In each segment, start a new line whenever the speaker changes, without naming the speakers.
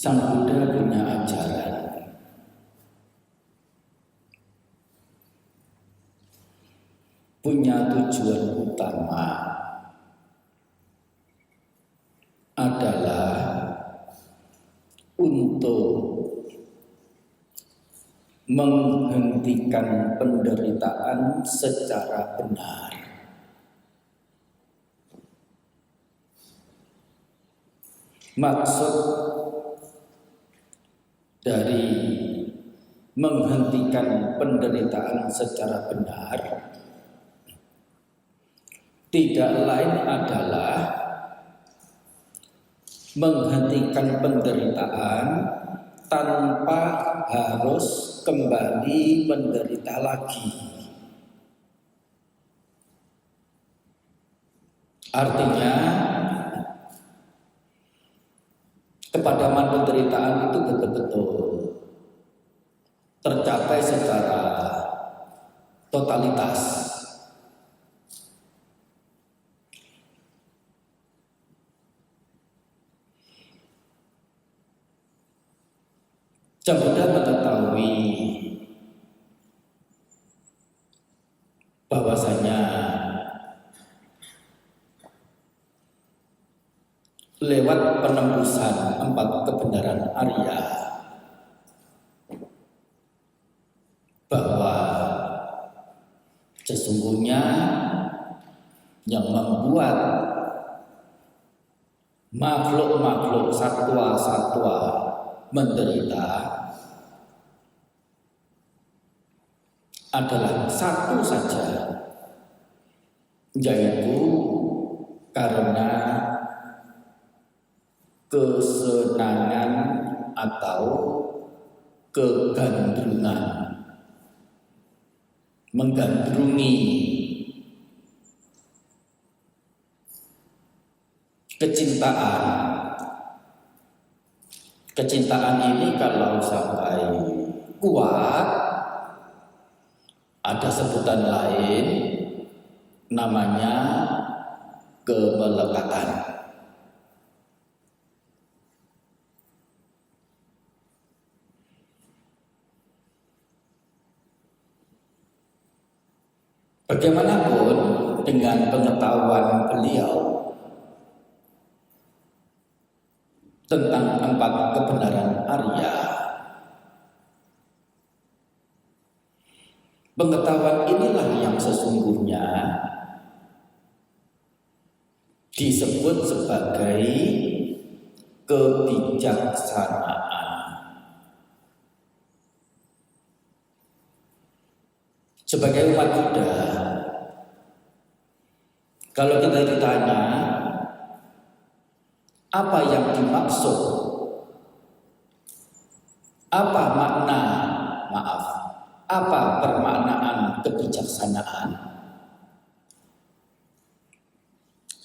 Sang Buddha punya ajaran, punya tujuan utama adalah untuk menghentikan penderitaan secara benar. Maksud dari menghentikan penderitaan secara benar tidak lain adalah menghentikan penderitaan tanpa harus kembali menderita lagi. Artinya, kepadaman penderitaan itu betul-betul tercapai secara totalitas. Sang Buddha mengetahui bahwasanya lewat penembusan 4 kebenaran Arya bahwa sesungguhnya yang membuat makhluk-makhluk satwa-satwa menderita adalah satu saja, yaitu karena kesenangan atau kegandrungan, menggandrungi, kecintaan. Kecintaan ini kalau sampai kuat, ada sebutan lain namanya kemelekatan. Bagaimanapun dengan pengetahuan beliau tentang 4 kebenaran Arya, pengetahuan inilah yang sesungguhnya disebut sebagai kebijaksanaan. Sebagai umat Buddha, kalau kita ditanya apa yang dimaksud, apa permaknaan kebijaksanaan,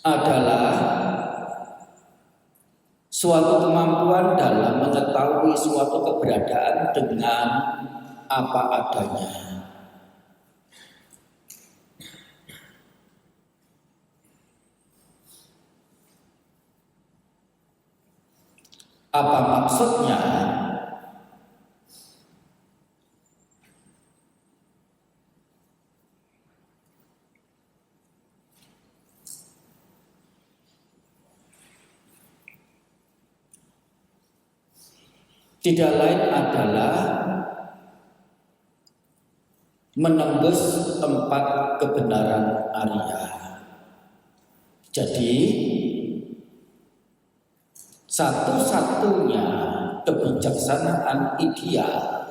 adalah suatu kemampuan dalam mengetahui suatu keberadaan dengan apa adanya. Apa maksudnya? Tidak lain adalah menembus 4 kebenaran Arya. Jadi satu-satunya kebijaksanaan ideal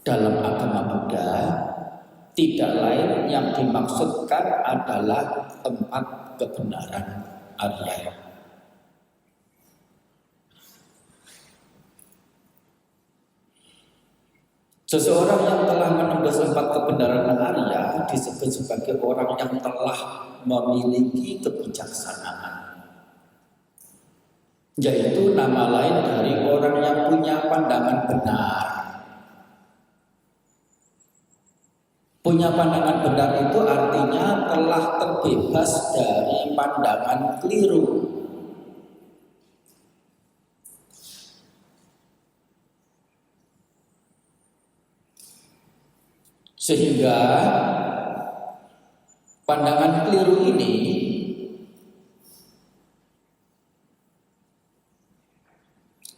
dalam agama Buddha tidak lain yang dimaksudkan adalah 4 kebenaran Arya. Seseorang yang telah menembus 4 kebenaran Arya disebut sebagai orang yang telah memiliki kebijaksanaan, yaitu nama lain dari orang yang punya pandangan benar. Punya pandangan benar itu artinya telah terbebas dari pandangan keliru. Sehingga pandangan keliru ini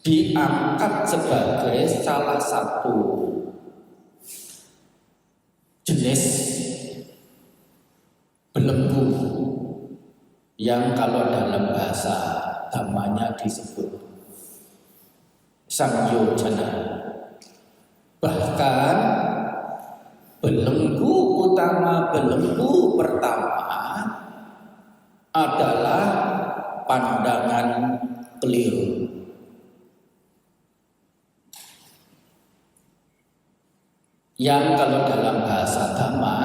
diangkat sebagai salah satu jenis belenggu yang kalau dalam bahasa dhamanya disebut samyojana. Bahkan belenggu utama, belenggu pertama adalah pandangan keliru. Yang kalau dalam bahasa dhamma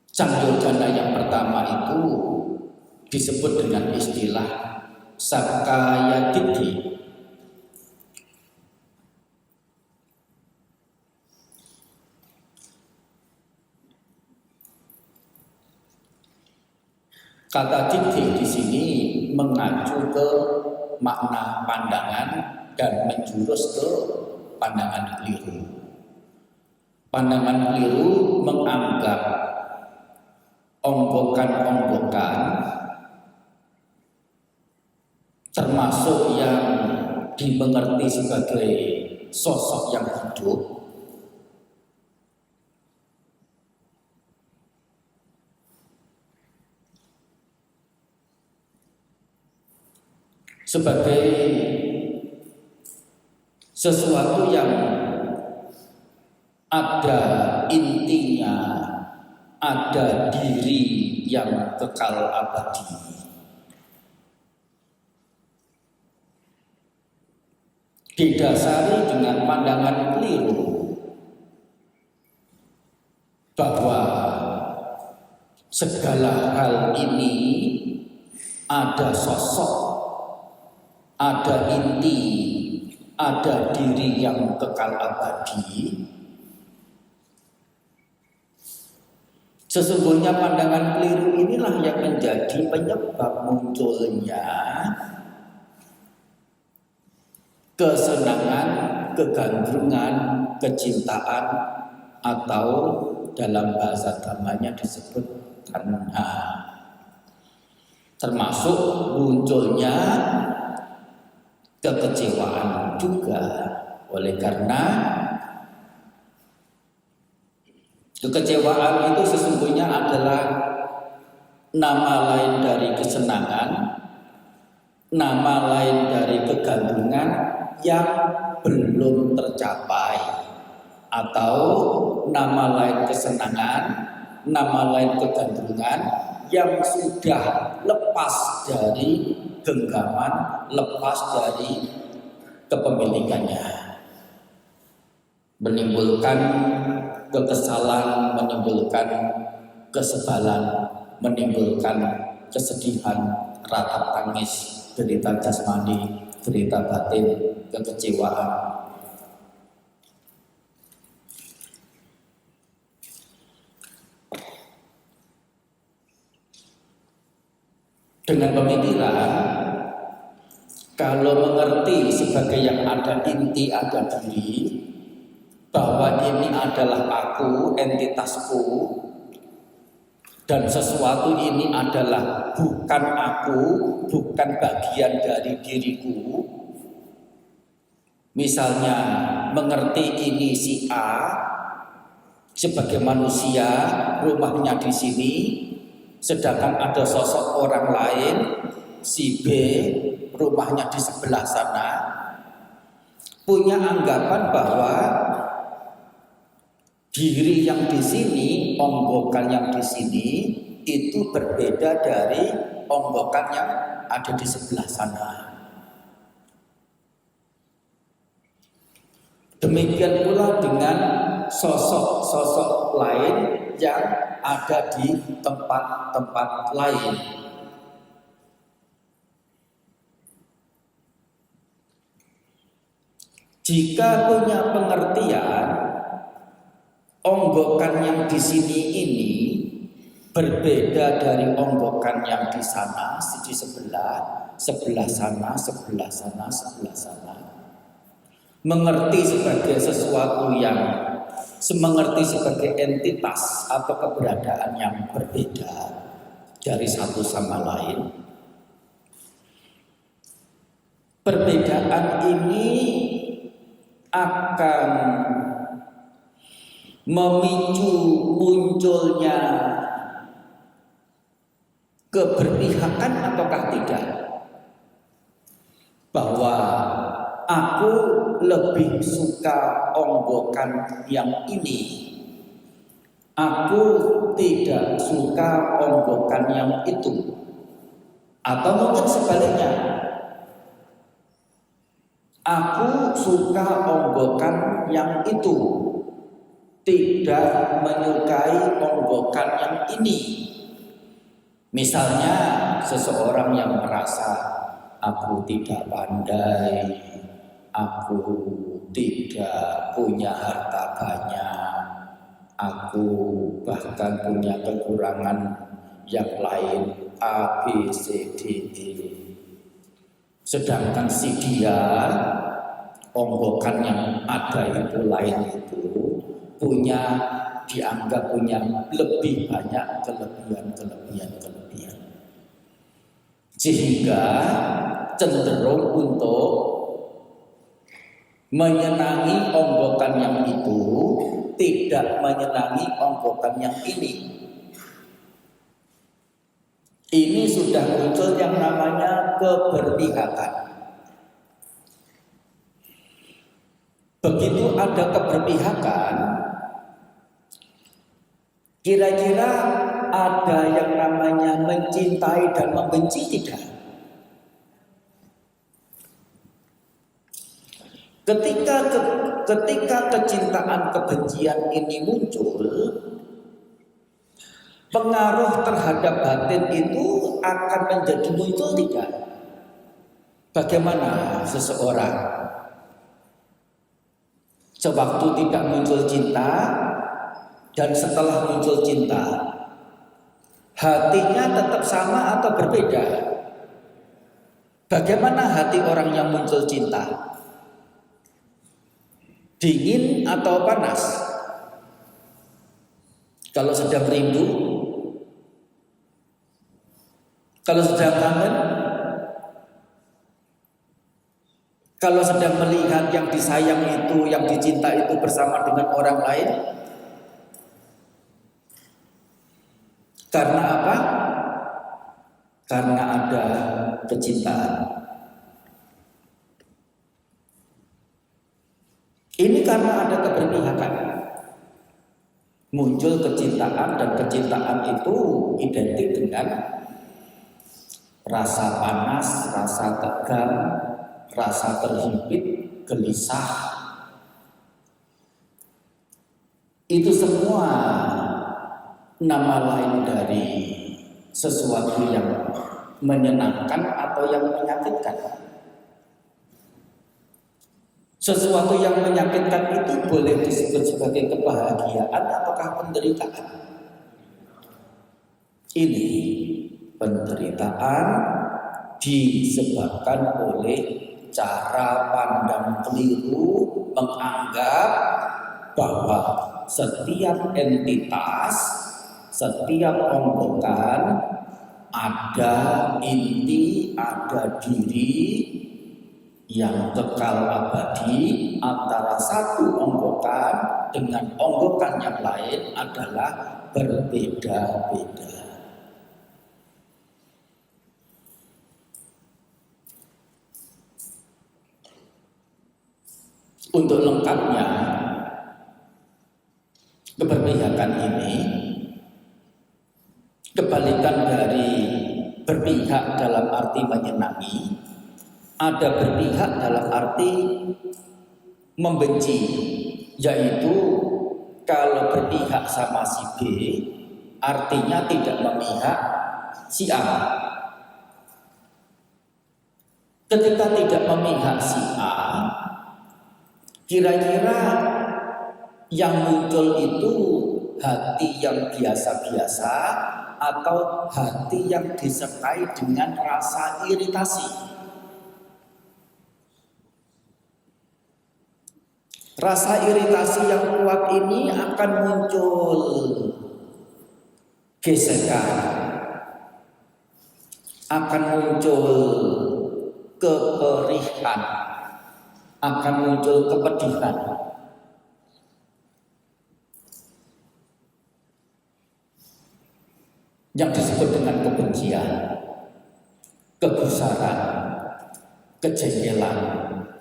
samyojana yang pertama itu disebut dengan istilah sakkaya ditthi. Kata ditthi di sini mengacu ke makna pandangan dan menjurus ke pandangan keliru. Pandangan keliru menganggap onggokan-onggokan termasuk yang dimengerti sebagai sosok yang hidup sebagai sesuatu yang ada intinya, ada diri yang kekal abadi. Didasari dengan pandangan keliru bahwa segala hal ini ada sosok, ada inti, ada diri yang kekal abadi. Sesungguhnya pandangan keliru inilah yang menjadi penyebab munculnya kesenangan, kegandrungan, kecintaan, atau dalam bahasa dhamanya disebut tanha. Termasuk munculnya kekecewaan juga. Oleh karena kekecewaan itu sesungguhnya adalah nama lain dari kesenangan, nama lain dari kegandrungan yang belum tercapai, atau nama lain kesenangan, nama lain kegandrungan yang sudah lepas dari genggaman, lepas dari kepemilikannya, menimbulkan kekesalan, menimbulkan kesebalan, menimbulkan kesedihan, ratap tangis, derita jasmani, derita batin, kekecewaan. Dengan pemikiran, kalau mengerti sebagai yang ada inti, ada diri, bahwa ini adalah aku, entitasku, dan sesuatu ini adalah bukan aku, bukan bagian dari diriku. Misalnya mengerti ini si A sebagai manusia, rumahnya di sini, sedangkan ada sosok orang lain si B, rumahnya di sebelah sana, punya anggapan bahwa diri yang di sini, onggokan yang di sini itu berbeda dari onggokan yang ada di sebelah sana. Demikian pula dengan sosok-sosok lain yang ada di tempat-tempat lain. Jika punya pengertian onggokan yang di sini ini berbeda dari onggokan yang di sana, di sebelah sana, sebelah sana, sebelah sana, mengerti sebagai sesuatu yang mengerti sebagai entitas atau keberadaan yang berbeda dari satu sama lain. Perbedaan ini akan memicu munculnya keberpihakan ataukah tidak, bahwa aku lebih suka onggokan yang ini, aku tidak suka onggokan yang itu, atau mungkin sebaliknya, aku suka onggokan yang itu, tidak menyukai onggokan yang ini. Misalnya seseorang yang merasa aku tidak pandai, aku tidak punya harta banyak, aku bahkan punya kekurangan yang lain A, B, C, D, E. Sedangkan si dia, onggokan yang ada itu lain itu dianggap punya lebih banyak kelebihan. Sehingga cenderung untuk menyenangi onggokan yang itu, tidak menyenangi onggokan yang ini. Ini sudah muncul yang namanya keberpihakan. Begitu ada keberpihakan, kira-kira ada yang namanya mencintai dan membenci tidak? Ketika kecintaan kebencian ini muncul, pengaruh terhadap batin itu akan menjadi muncul tidak? Bagaimana seseorang sewaktu tidak muncul cinta dan setelah muncul cinta, hatinya tetap sama atau berbeda? Bagaimana hati orang yang muncul cinta? Dingin atau panas? Kalau sedang rindu, kalau sedang kangen, kalau sedang melihat yang disayang itu, yang dicinta itu bersama dengan orang lain. Karena apa? Karena ada kecintaan. Ini karena ada keberpihakan. Muncul kecintaan, dan kecintaan itu identik dengan rasa panas, rasa tegang, rasa terhimpit, gelisah. Itu semua nama lain dari sesuatu yang menyenangkan atau yang menyakitkan. Sesuatu yang menyakitkan itu boleh disebut sebagai kebahagiaan ataukah penderitaan? Ini penderitaan disebabkan oleh cara pandang keliru, menganggap bahwa setiap entitas, setiap onggokan ada inti, ada diri yang kekal abadi. Antara satu onggokan dengan onggokan yang lain adalah berbeda-beda. Untuk lengkapnya keberpihakan ini, kebalikan dari berpihak dalam arti menyenangi, ada berpihak dalam arti membenci, yaitu kalau berpihak sama si B artinya tidak memihak si A. Ketika tidak memihak si A, kira-kira yang muncul itu hati yang biasa-biasa atau hati yang disertai dengan rasa iritasi. Rasa iritasi yang kuat ini akan muncul gesekan, akan muncul keperihan, akan muncul kepedihan. Yang disebut dengan kebencian, kegusaran, kejengkelan,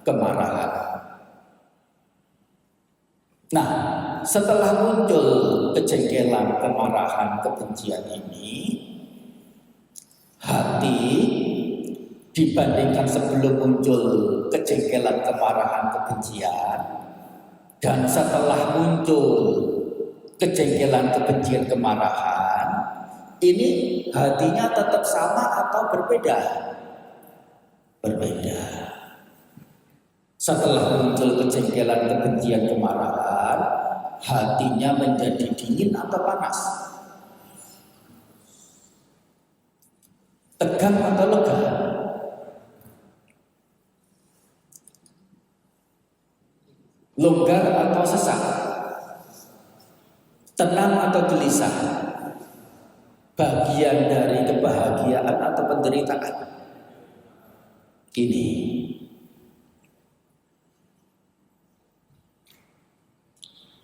kemarahan. Nah, setelah muncul kejengkelan, kemarahan, kebencian ini, hati dibandingkan sebelum muncul kejengkelan, kemarahan, kebencian, dan setelah muncul kejengkelan, kebencian, kemarahan, ini hatinya tetap sama atau berbeda? Berbeda. Setelah muncul kejengkelan, kebencian, kemarahan, hatinya menjadi dingin atau panas? Tegang atau lega? Longgar atau sesak? Tenang atau gelisah? Bagian dari kebahagiaan atau penderitaan? Ini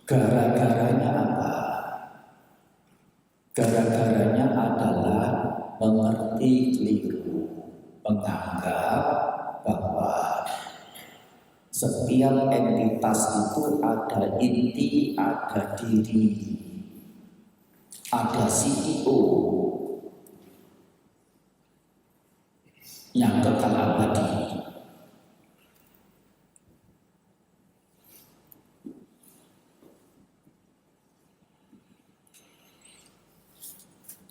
gara-garanya apa? Gara-garanya adalah mengerti keliru, menganggap bahwa setiap entitas itu ada inti, ada diri, ada CEO yang kekal abadi.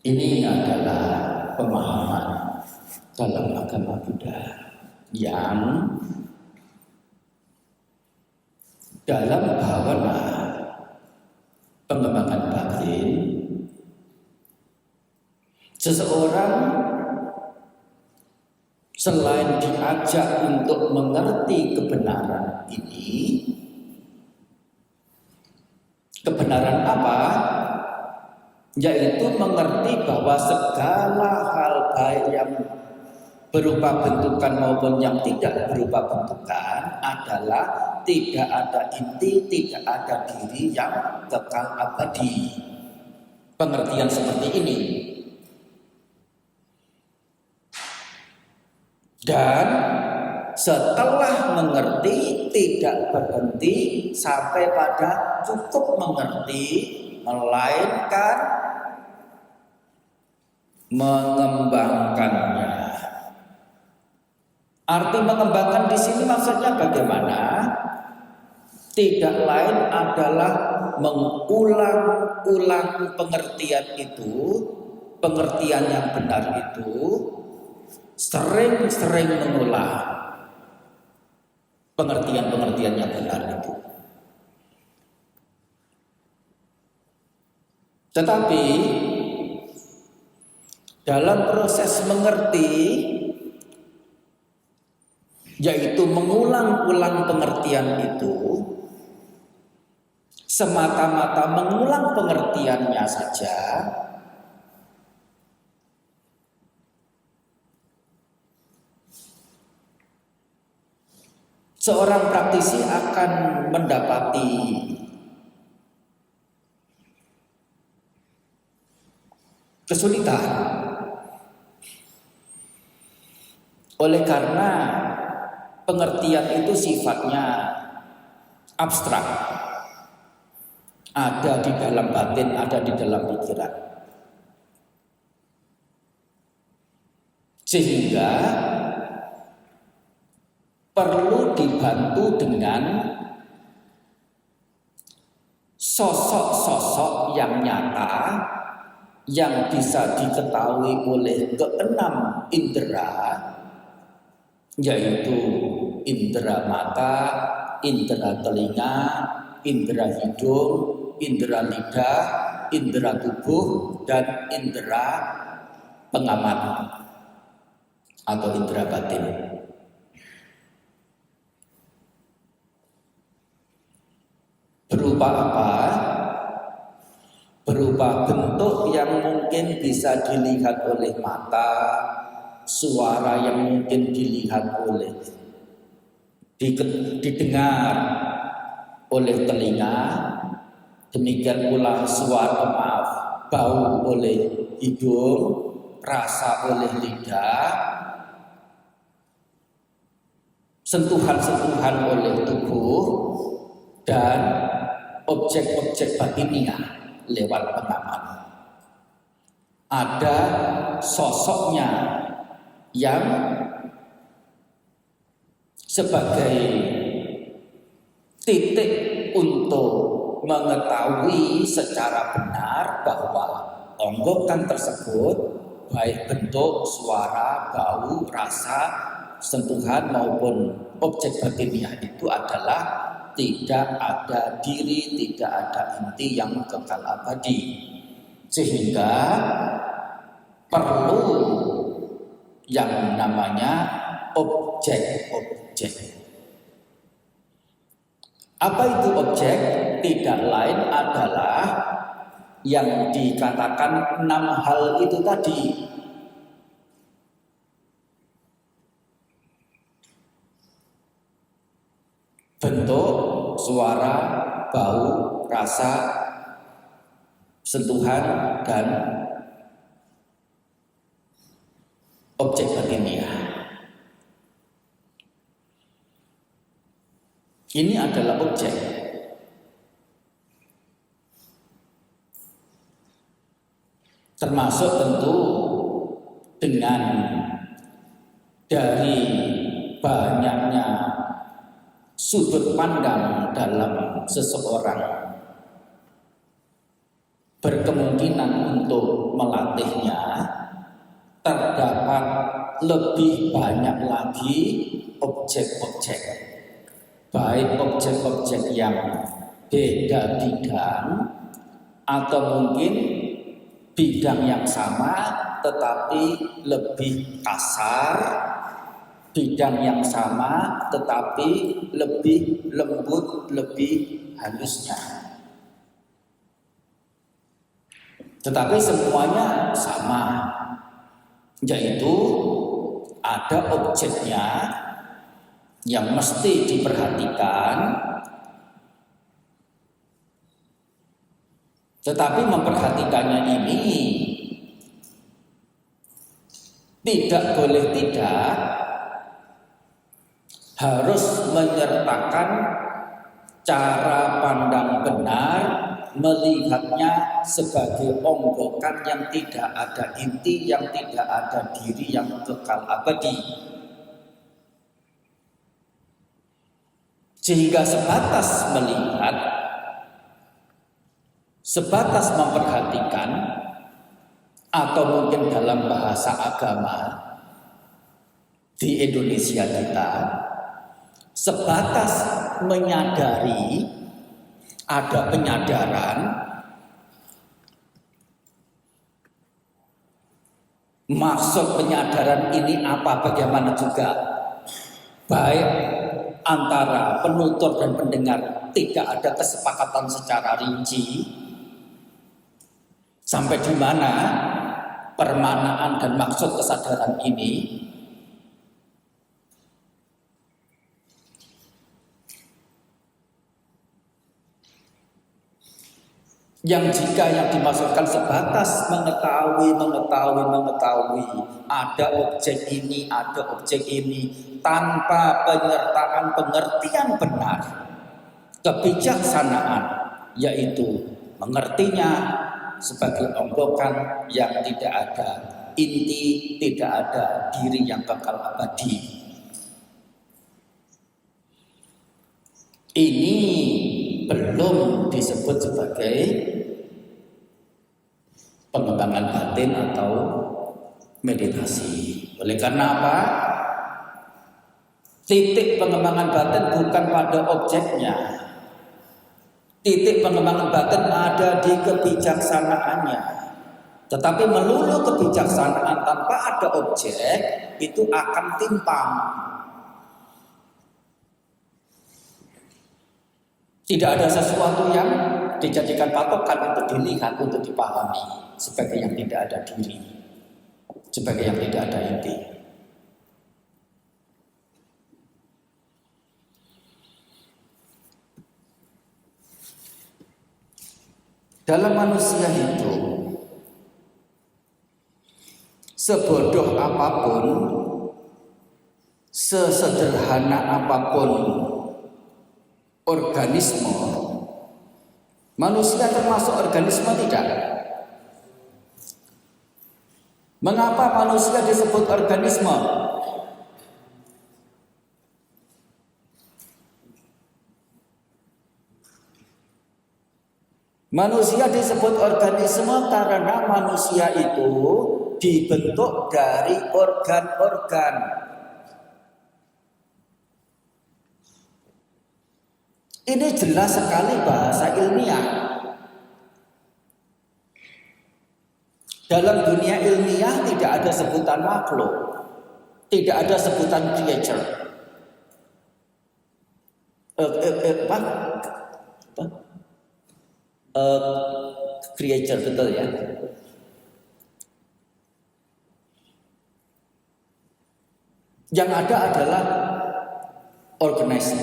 Ini adalah pemahaman dalam agama Buddha yang dalam bhavana pengembangan batin, seseorang selain diajak untuk mengerti kebenaran ini, kebenaran apa? Yaitu mengerti bahwa segala hal baik yang berupa bentukan maupun yang tidak berupa bentukan adalah tidak ada inti, tidak ada diri yang kekal abadi. Pengertian seperti ini. Dan setelah mengerti tidak berhenti sampai pada cukup mengerti, melainkan mengembangkannya. Arti mengembangkan di sini maksudnya bagaimana? Tidak lain adalah mengulang-ulang pengertian itu, pengertian yang benar itu, sering-sering mengulang pengertian-pengertian yang benar itu. Tetapi dalam proses mengerti, yaitu mengulang-ulang pengertian itu, semata-mata mengulang pengertiannya saja, seorang praktisi akan mendapati kesulitan. Oleh karena pengertian itu sifatnya abstrak, ada di dalam batin, ada di dalam pikiran, sehingga perlu dibantu dengan sosok-sosok yang nyata yang bisa diketahui oleh keenam indera, yaitu indera mata, indera telinga, indera hidung, indera lidah, indera tubuh, dan indera pengamat atau indera batin. Berupa apa? Berupa bentuk yang mungkin bisa dilihat oleh mata, suara yang mungkin dilihat oleh didengar oleh telinga, demikian pula bau oleh hidung, rasa oleh lidah, sentuhan-sentuhan oleh tubuh, dan objek-objek batiniah lewat pengaman. Ada sosoknya yang sebagai titik untuk mengetahui secara benar bahwa onggokan tersebut, baik bentuk, suara, bau, rasa, sentuhan maupun objek batiniah itu adalah tidak ada diri, tidak ada inti yang kekal abadi, sehingga perlu yang namanya objek-objek. Apa itu objek? Tidak lain adalah yang dikatakan 6 hal itu tadi. Bentuk, suara, bau, rasa, sentuhan, dan objek batiniah. Ini adalah objek. Termasuk tentu dengan dari banyaknya sudut pandang dalam seseorang berkemungkinan untuk melatihnya, terdapat lebih banyak lagi objek-objek, baik objek-objek yang beda bidang atau mungkin bidang yang sama tetapi lebih kasar, bidang yang sama tetapi lebih lembut, lebih halusnya. Tetapi semuanya sama, yaitu ada objeknya yang mesti diperhatikan, tetapi memperhatikannya ini tidak boleh tidak harus menyertakan cara pandang benar, melihatnya sebagai onggokan yang tidak ada inti, yang tidak ada diri yang kekal abadi. Sehingga sebatas melihat, sebatas memperhatikan, atau mungkin dalam bahasa agama di Indonesia kita, sebatas menyadari, ada penyadaran, maksud penyadaran ini apa, bagaimana juga, baik antara penutur dan pendengar tidak ada kesepakatan secara rinci sampai di mana permanaan dan maksud kesadaran ini yang jika yang dimaksudkan sebatas mengetahui, ada objek ini, ada objek ini, tanpa penyertaan pengertian benar, kebijaksanaan, yaitu mengertinya sebagai onggokan yang tidak ada inti, tidak ada diri yang kekal abadi. Ini belum disebut sebagai pengembangan batin atau meditasi. Oleh karena apa? Titik pengembangan batin bukan pada objeknya. Titik pengembangan batin ada di kebijaksanaannya. Tetapi melulu kebijaksanaan tanpa ada objek itu akan timpang. Tidak ada sesuatu yang dijadikan patokan untuk dilihat, untuk dipahami sebagai yang tidak ada diri, sebagai yang tidak ada inti. Dalam manusia itu, sebodoh apapun, sesederhana apapun organisme, manusia termasuk organisme tidak? Mengapa manusia disebut organisme? Manusia disebut organisme karena manusia itu dibentuk dari organ-organ. Ini jelas sekali bahasa ilmiah. Dalam dunia ilmiah tidak ada sebutan makhluk, tidak ada sebutan creature. Creature, betul ya. Yang ada adalah organisme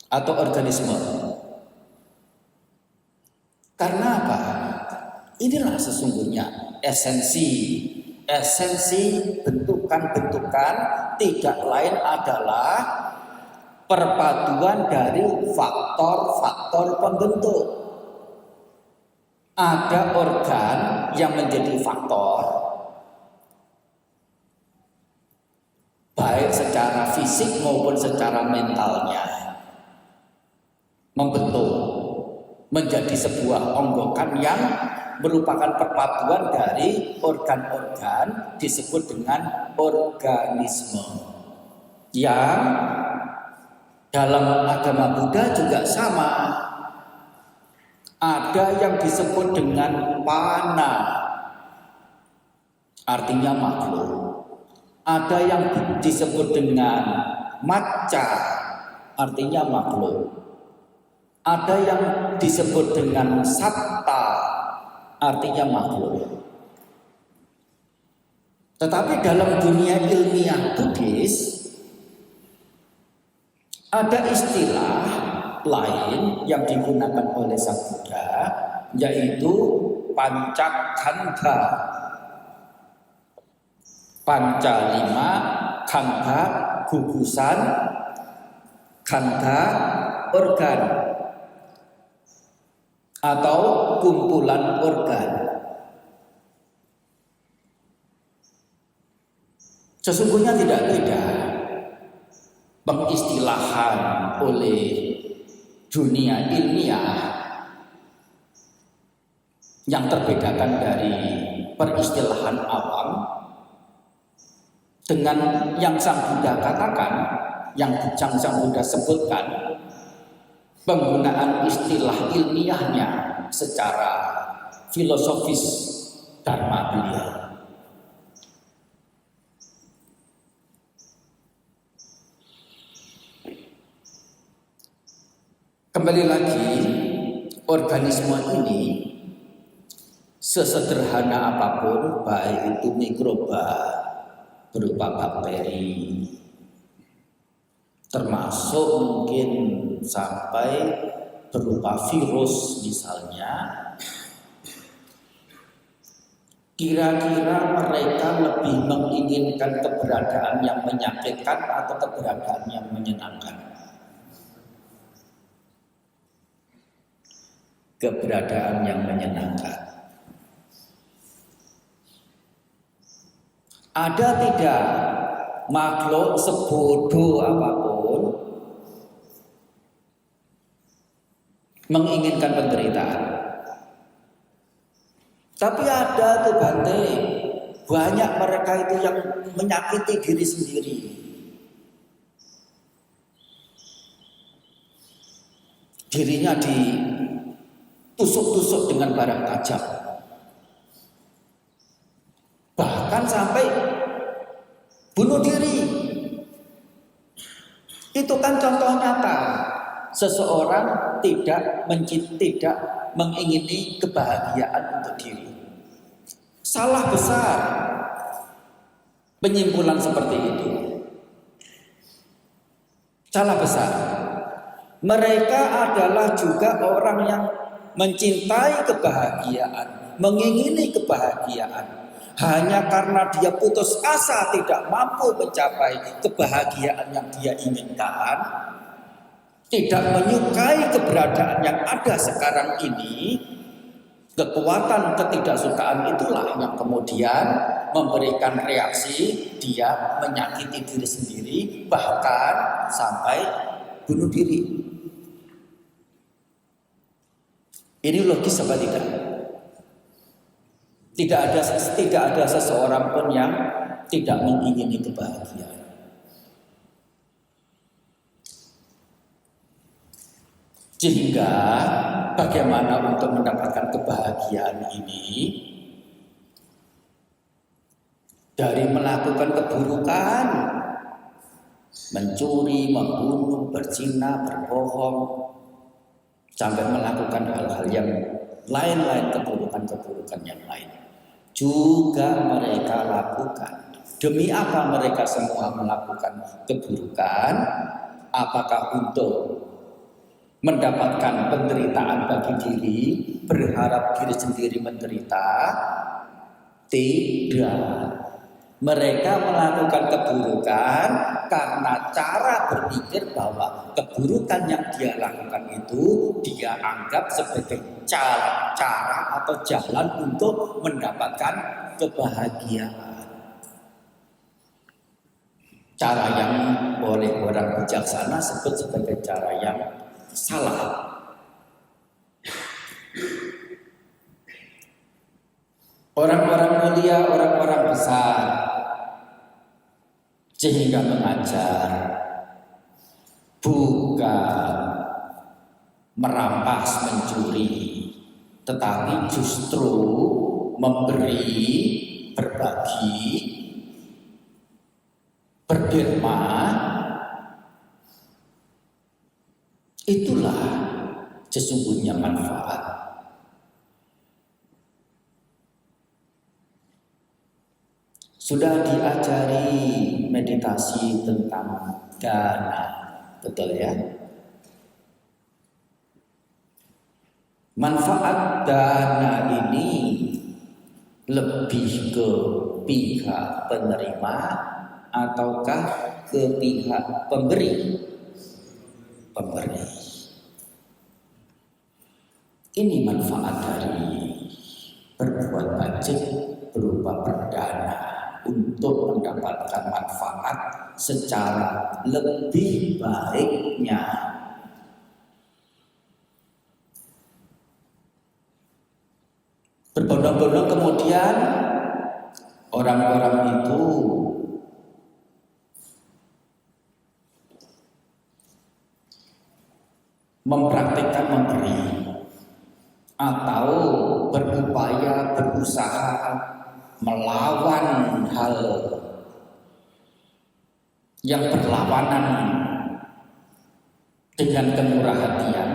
atau organisme. Karena apa? Inilah sesungguhnya esensi bentukan-bentukan tidak lain adalah perpaduan dari faktor-faktor pembentuk. Ada organ yang menjadi faktor, baik secara fisik maupun secara mentalnya, membentuk menjadi sebuah onggokan yang merupakan perpaduan dari organ-organ disebut dengan organisme. Yang dalam agama Buddha juga sama. Ada yang disebut dengan pana, artinya makhluk. Ada yang disebut dengan macca, artinya makhluk. Ada yang disebut dengan satta, artinya makhluk. Tetapi dalam dunia ilmiah Buddhis ada istilah lain yang digunakan oleh Sang Buddha, yaitu pancakandha. Panca lima, kandha gugusan, kandha organ atau kumpulan organ. Sesungguhnya tidak beda pengistilahan oleh dunia ilmiah yang terbedakan dari peristilahan awam dengan yang Sang Buddha katakan, yang Sang Buddha sebutkan, penggunaan istilah ilmiahnya secara filosofis dharma beliau. Kembali lagi, organisme ini sesederhana apapun, baik itu mikroba berupa bakteri, termasuk mungkin sampai berupa virus misalnya, kira-kira mereka lebih menginginkan keberadaan yang menyakitkan atau keberadaan yang menyenangkan? Keberadaan yang menyenangkan. Ada tidak makhluk sebodoh apapun menginginkan penderitaan? Tapi ada tuh Bante, banyak mereka itu yang menyakiti diri sendiri. Dirinya ditusuk-tusuk dengan barang tajam. Bahkan sampai bunuh diri. Itu kan contoh nyata. seseorang tidak mengingini kebahagiaan untuk diri. Salah besar penyimpulan seperti itu. Salah besar. Mereka adalah juga orang yang mencintai kebahagiaan, mengingini kebahagiaan. Hanya karena dia putus asa tidak mampu mencapai kebahagiaan yang dia inginkan, tidak menyukai keberadaan yang ada sekarang ini, kekuatan ketidaksukaan itulah yang kemudian memberikan reaksi dia menyakiti diri sendiri, bahkan sampai bunuh diri. Ini logis apa tidak? Tidak ada seseorang pun yang tidak mengingini kebahagiaan. Sehingga bagaimana untuk mendapatkan kebahagiaan ini? Dari melakukan keburukan, mencuri, membunuh, berzina, berbohong, sampai melakukan hal-hal yang lain-lain, keburukan-keburukan yang lain juga mereka lakukan. Demi apa mereka semua melakukan keburukan? Apakah untuk mendapatkan penderitaan bagi diri, berharap diri sendiri menderita? Tidak. Mereka melakukan keburukan karena cara berpikir bahwa keburukan yang dia lakukan itu dia anggap sebagai cara atau jalan untuk mendapatkan kebahagiaan. Cara yang oleh orang bijaksana sebut sebagai cara yang salah. Orang-orang mulia, orang-orang besar sehingga mengajar bukan merampas, mencuri, tetapi justru memberi, berbagi, berderma. Itulah sesungguhnya manfaat. Sudah diajari meditasi tentang dana, betul ya? Manfaat dana ini lebih ke pihak penerima ataukah ke pihak pemberi? Pemberi. Ini manfaat dari berbuat baik berupa berdana untuk mendapatkan manfaat secara lebih baiknya. Berbondong-bondong kemudian orang-orang itu mempraktikkan memberi atau berupaya, berusaha melawan hal yang berlawanan dengan kemurah hatian,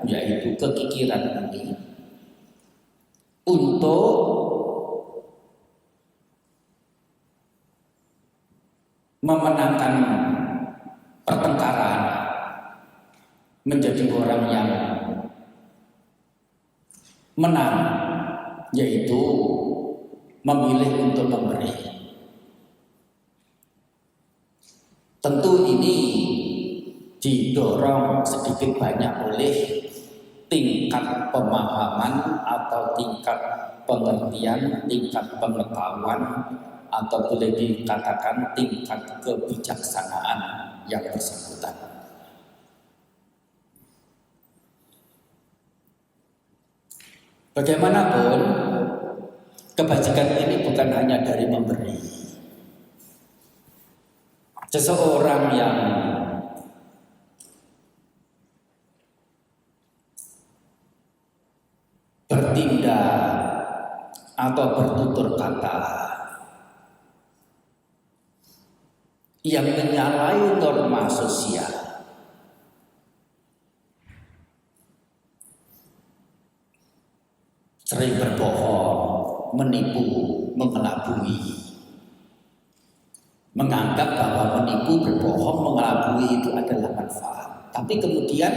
yaitu kekikiran ini, untuk memenangkan pertengkaran, menjadi orang yang menang, yaitu memilih untuk memberi. Tentu ini didorong sedikit banyak oleh tingkat pemahaman atau tingkat pengertian, tingkat pengetahuan, atau boleh dikatakan tingkat kebijaksanaan yang bersangkutan. Bagaimanapun, kebajikan ini bukan hanya dari memberi. Seseorang yang bertindak atau bertutur kata yang menyalahi norma sosial, sering berbohong, menipu, mengelabui, menganggap bahwa menipu, berbohong, mengelabui itu adalah manfaat. Tapi kemudian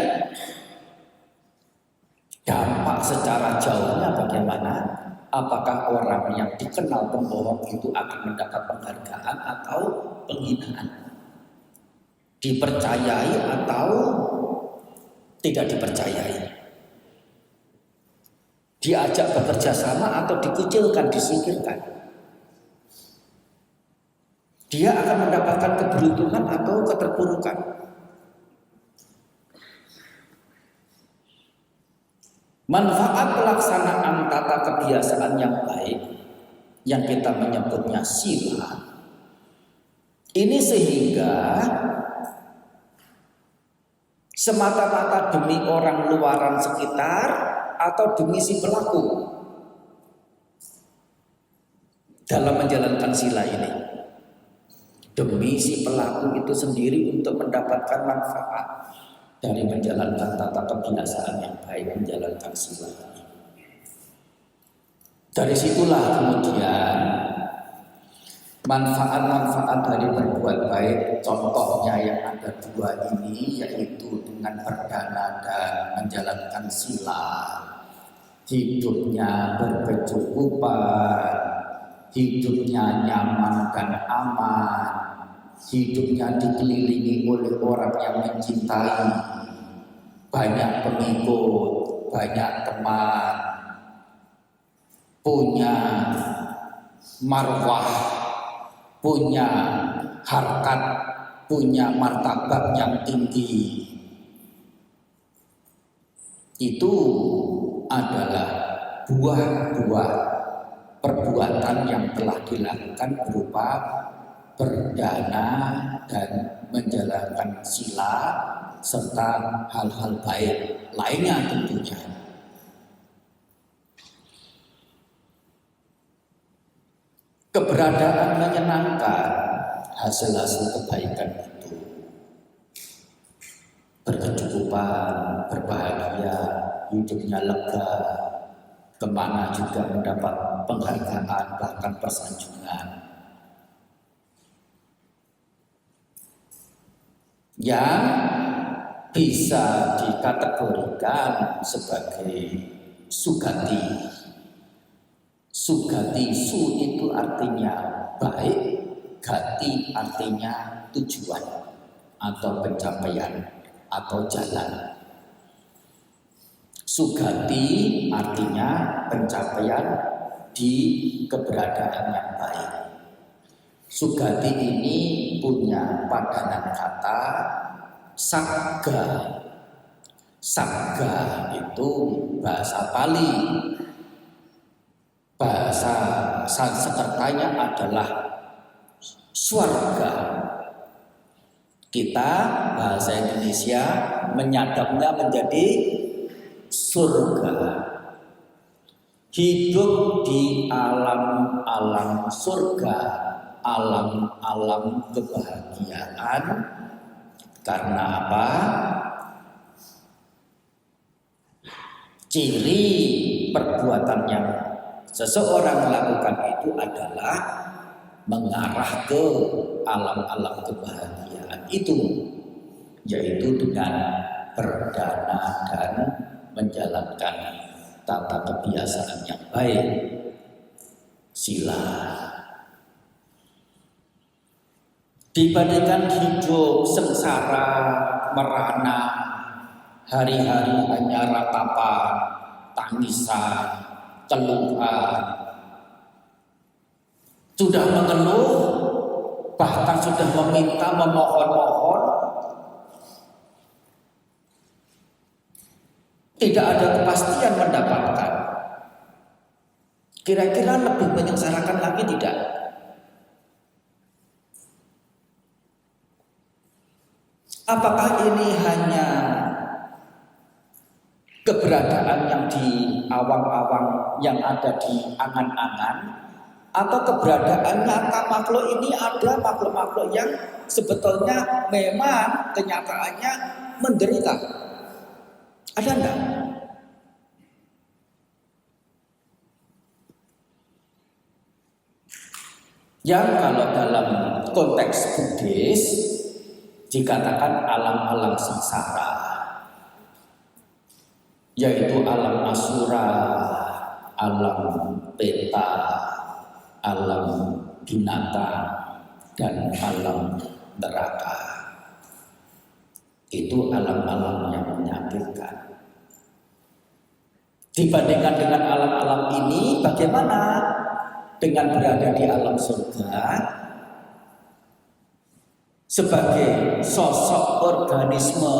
dampak secara jauhnya bagaimana? Apakah orang yang dikenal pembohong itu akan mendapat penghargaan atau penghinaan? Dipercayai atau tidak dipercayai? Diajak bekerja sama atau dikucilkan, disingkirkan? Dia akan mendapatkan keberuntungan atau keterpurukan? Manfaat pelaksanaan tata kebiasaan yang baik yang kita menyebutnya sila ini sehingga semata-mata demi orang luaran sekitar atau demi si pelaku dalam menjalankan sila ini, demi si pelaku itu sendiri untuk mendapatkan manfaat dari menjalankan tata kebiasaan yang baik, menjalankan sila. Dari situlah kemudian manfaat-manfaat dari berbuat baik, contohnya yang ada dua ini, yaitu dengan berdana dan menjalankan sila, hidupnya berkecukupan, hidupnya nyaman dan aman, hidupnya dikelilingi oleh orang yang mencintai, banyak pengikut, banyak teman, punya marwah, punya harkat, punya martabat yang tinggi. Itu adalah buah-buah perbuatan yang telah dilakukan berupa berdana dan menjalankan sila serta hal-hal baik lainnya tentunya. Keberadaan menyenangkan, hasil-hasil kebaikan itu, berkecukupan, berbahagia, hidupnya lega, kemana juga mendapat penghargaan bahkan persanjungan, yang bisa dikategorikan sebagai sugati. Sugati, su itu artinya baik, gati artinya tujuan atau pencapaian atau jalan. Sugati artinya pencapaian di keberadaan yang baik. Sugati ini punya padanan kata sagga. Sagga itu bahasa Pali. Bahasa Sanskertanya adalah swarga. Kita bahasa Indonesia menyadapnya menjadi surga. Hidup di alam-alam surga, alam-alam kebahagiaan. Karena apa? Ciri perbuatan yang seseorang melakukan itu adalah mengarah ke alam-alam kebahagiaan itu, yaitu dengan berdana dan menjalankan tata kebiasaan yang baik, sila. Dibandingkan hidup sengsara, merana, hari-hari hanya ratapan, tangisan, keluhan, sudah mengeluh, bahkan sudah meminta, memohon-mohon, tidak ada kepastian mendapatkan. Kira-kira lebih menyengsarakan lagi tidak? Apakah ini hanya keberadaan yang di awang-awang yang ada di angan-angan, atau keberadaan nyata makhluk ini ada makhluk-makhluk yang sebetulnya memang kenyataannya menderita? Ada enggak? yang kalau dalam konteks Buddhis dikatakan alam-alam sengsara, yaitu alam asura, alam peta, alam binatang, dan alam neraka. Itu alam-alam yang menyakitkan. Dibandingkan dengan alam-alam ini, bagaimana dengan berada di alam surga sebagai sosok organisme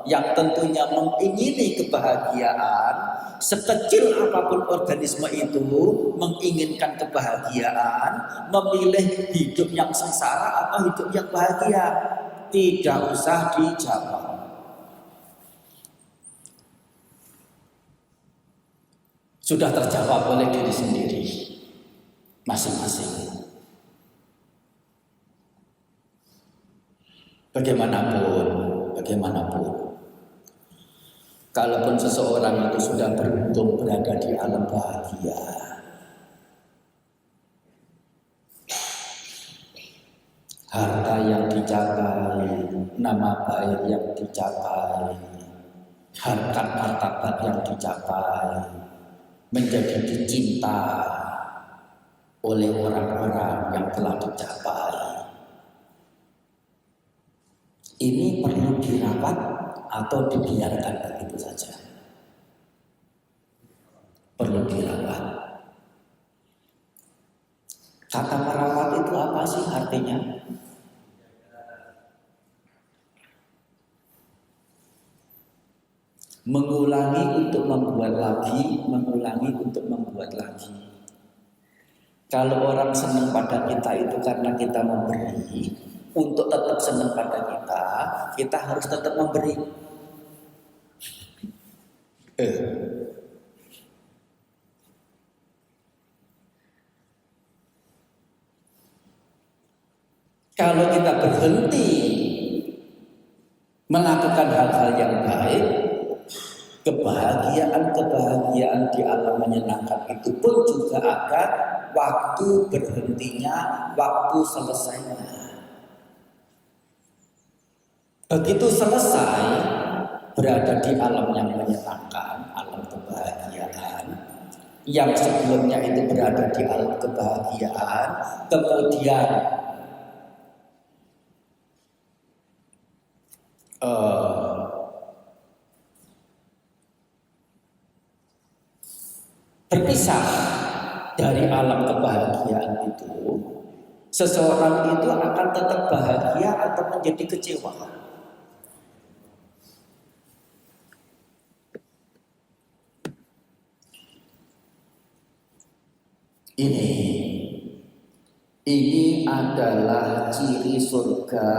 yang tentunya mengingini kebahagiaan? Sekecil apapun organisme itu menginginkan kebahagiaan, memilih hidup yang sengsara atau hidup yang bahagia, tidak usah dijawab. Sudah terjawab oleh diri sendiri masing-masing. Bagaimanapun, kalaupun seseorang itu sudah beruntung berada di alam bahagia, harta yang dicapai, nama baik yang dicapai, harkat martabat yang dicapai, menjadi dicinta oleh orang-orang yang telah dicapai. Ini perlu dirawat atau dibiarkan begitu saja? Perlu dirawat. Kata merawat itu apa sih artinya? Mengulangi untuk membuat lagi, mengulangi untuk membuat lagi. Kalau orang senang pada kita itu karena kita memberi, untuk tetap senang pada kita harus tetap memberi. Kalau kita berhenti melakukan hal-hal yang baik, kebahagiaan di alam menyenangkan itu pun juga ada waktu berhentinya, waktu selesainya. Begitu selesai berada di alam yang menyenangkan, alam kebahagiaan, yang sebelumnya itu berada di alam kebahagiaan, kemudian berpisah dari alam kebahagiaan itu, seseorang itu akan tetap bahagia atau menjadi kecewa. Ini adalah ciri surga,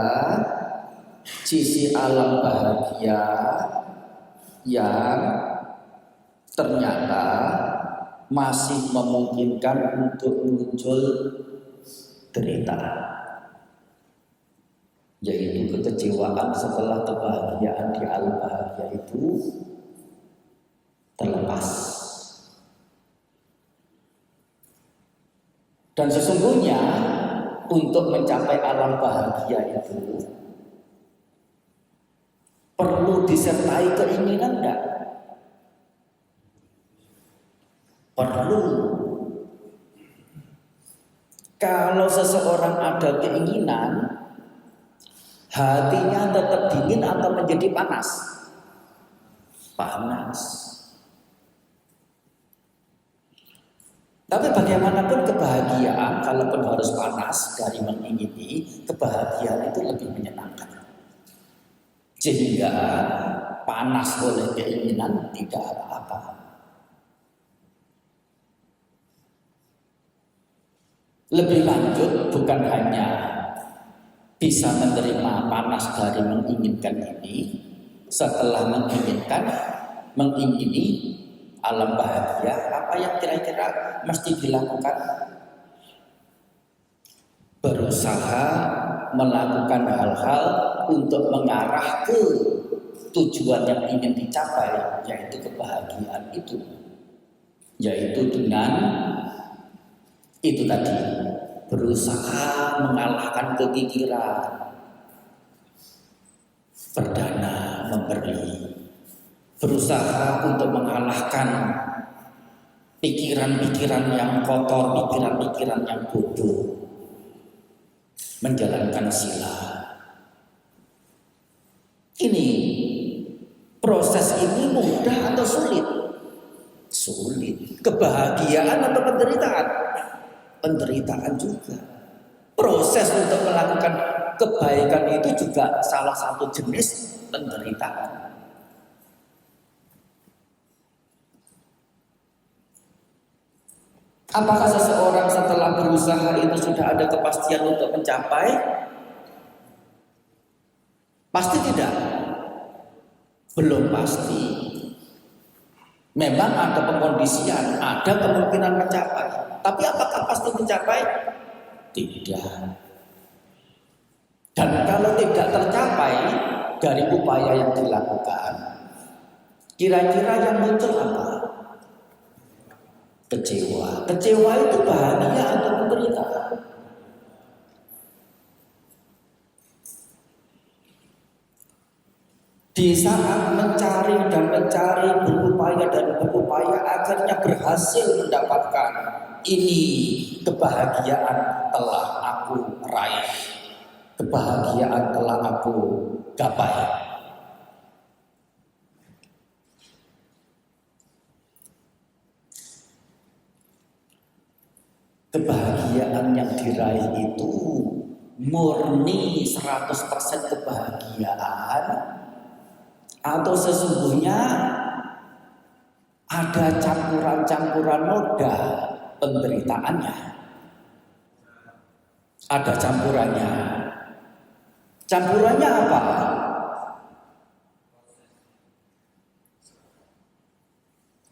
sisi alam bahagia yang ternyata masih memungkinkan untuk muncul derita, yaitu kekecewaan setelah kebahagiaan di alam bahagia itu terlepas. Dan sesungguhnya untuk mencapai alam bahagia itu perlu disertai keinginan enggak? Perlu. Kalau seseorang ada keinginan, hatinya tetap dingin atau menjadi panas? Panas. Tapi bagaimanapun kebahagiaan, kalaupun harus panas dari mengingini, kebahagiaan itu lebih menyenangkan. Sehingga panas oleh keinginan tidak apa-apa. Lebih lanjut, bukan hanya bisa menerima panas dari menginginkan ini, setelah mengingini alam bahagia, apa yang kira-kira mesti dilakukan? Berusaha melakukan hal-hal untuk mengarah ke tujuan yang ingin dicapai, yaitu kebahagiaan itu, yaitu dengan itu tadi, berusaha mengalahkan kekikiran, berdana memberi, berusaha untuk mengalahkan pikiran-pikiran yang kotor, pikiran-pikiran yang bodoh, menjalankan sila. Ini proses ini mudah atau sulit? Sulit. Kebahagiaan atau penderitaan? Penderitaan juga. Proses untuk melakukan kebaikan itu juga salah satu jenis penderitaan. Apakah seseorang setelah berusaha itu sudah ada kepastian untuk mencapai? Pasti tidak. Belum pasti. Memang ada pengkondisian, ada kemungkinan mencapai. Tapi apakah pasti mencapai? Tidak. Dan kalau tidak tercapai dari upaya yang dilakukan, kira-kira yang muncul apa? Kecewa. Kecewa itu bahagia atau menderita? Di saat mencari dan mencari, berupaya dan berupaya, akhirnya berhasil mendapatkan. Ini kebahagiaan telah aku raih, kebahagiaan telah aku gapai. Kebahagiaan yang diraih itu murni 100% kebahagiaan, atau sesungguhnya ada campuran-campuran noda penderitaannya. Ada campurannya. Campurannya apa?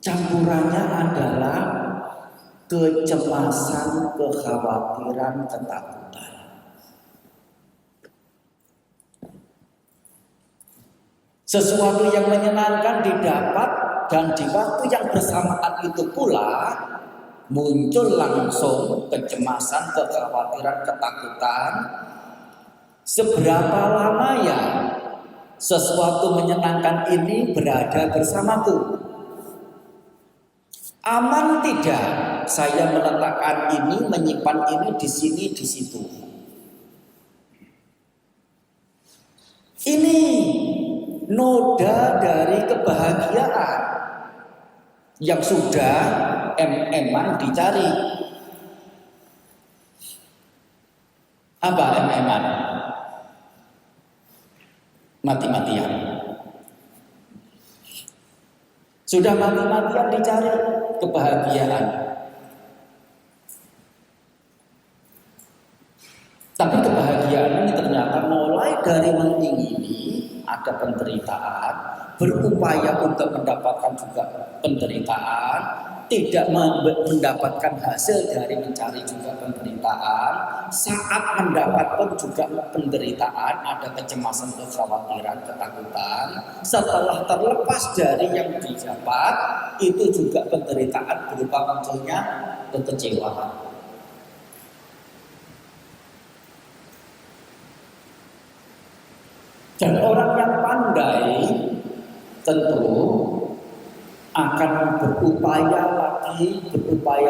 Campurannya adalah kecemasan, kekhawatiran, ketakutan. Sesuatu yang menyenangkan didapat, dan di waktu yang bersamaan itu pula muncul langsung kecemasan, kekhawatiran, ketakutan. Seberapa lama ya sesuatu menyenangkan ini berada bersamaku? Aman tidak saya meletakkan ini, menyimpan ini di sini, di situ? Ini noda dari kebahagiaan yang sudah em-eman dicari. Apa em-eman? Mati-matian. Sudah mati-matian dicari kebahagiaan. Tapi kebahagiaan ini ternyata mulai dari mengingini ada penderitaan, berupaya untuk mendapatkan juga penderitaan, tidak mendapatkan hasil dari mencari juga penderitaan. Saat mendapat pun juga penderitaan, ada kecemasan, kekhawatiran, ketakutan. Setelah terlepas dari yang didapat, itu juga penderitaan berupa munculnya kekecewaan. Dan orang yang pandai tentu akan berupaya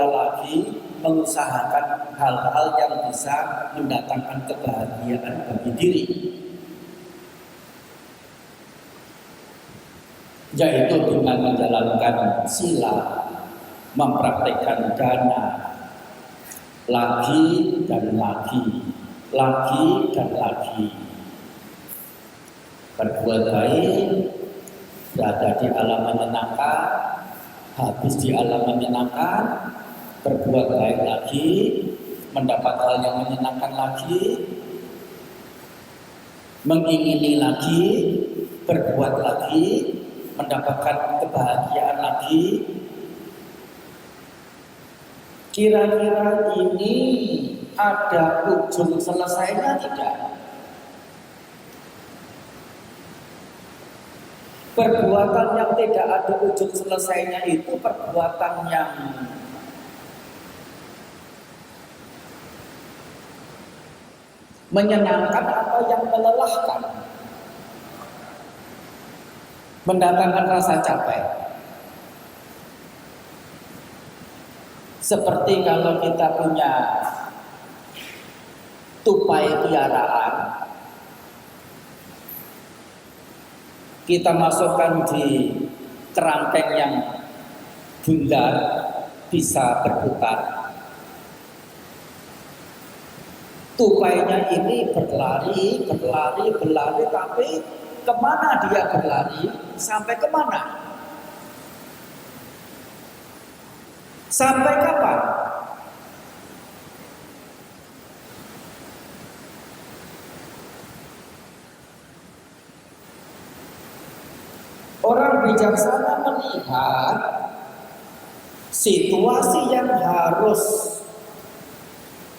lagi mengusahakan hal-hal yang bisa mendatangkan kebahagiaan bagi diri, yaitu dengan menjalankan sila, mempraktekkan dana, lagi dan lagi, lagi dan lagi. Berbuat baik, berada di alam menyenangkan, habis di alam menyenangkan, berbuat baik lagi, mendapat hal yang menyenangkan lagi, mengingini lagi, berbuat lagi, mendapatkan kebahagiaan lagi. Kira-kira ini ada ujung selesainya tidak? Perbuatan yang tidak ada ujung selesainya itu perbuatan yang menyenangkan atau yang melelahkan, mendatangkan rasa capek. Seperti kalau kita punya tupai piaraan, kita masukkan di kerangkeng yang bundar, bisa berputar. Tupainya ini berlari, tapi kemana dia berlari? Sampai kemana? Sampai kapan? Orang bijaksana melihat situasi yang harus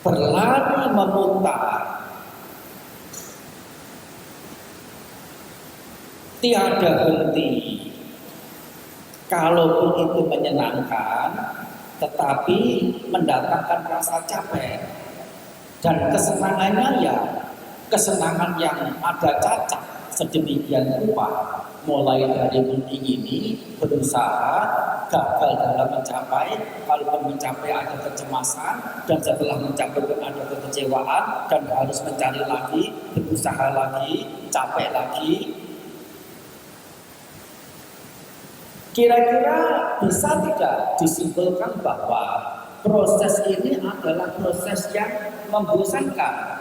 berlari memutar, tiada henti. Kalaupun itu menyenangkan, tetapi mendatangkan rasa capek, dan kesenangannya ya kesenangan yang ada cacat sedemikian rupa, mulai dari mengingini, berusaha, gagal dalam mencapai, kalau mencapai ada kecemasan, dan setelah mencapai ada kekecewaan, dan harus mencari lagi, berusaha lagi, capek lagi. Kira-kira bisa tidak disimpulkan bahwa proses ini adalah proses yang membosankan?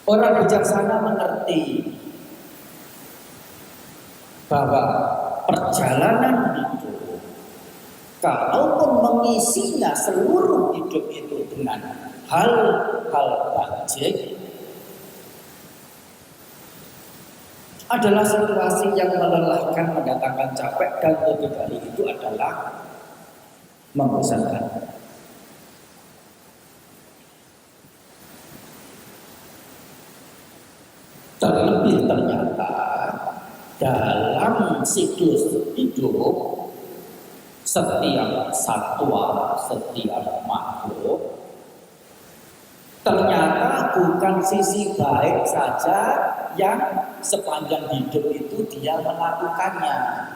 Orang bijaksana mengerti bahwa perjalanan hidup, kalaupun mengisinya seluruh hidup itu dengan hal-hal bajik, adalah situasi yang melelahkan, mendatangkan capek, dan lebih dari itu adalah membosankan. Terlebih ternyata dalam siklus hidup setiap satwa, setiap makhluk, ternyata bukan sisi baik saja yang sepanjang hidup itu dia melakukannya.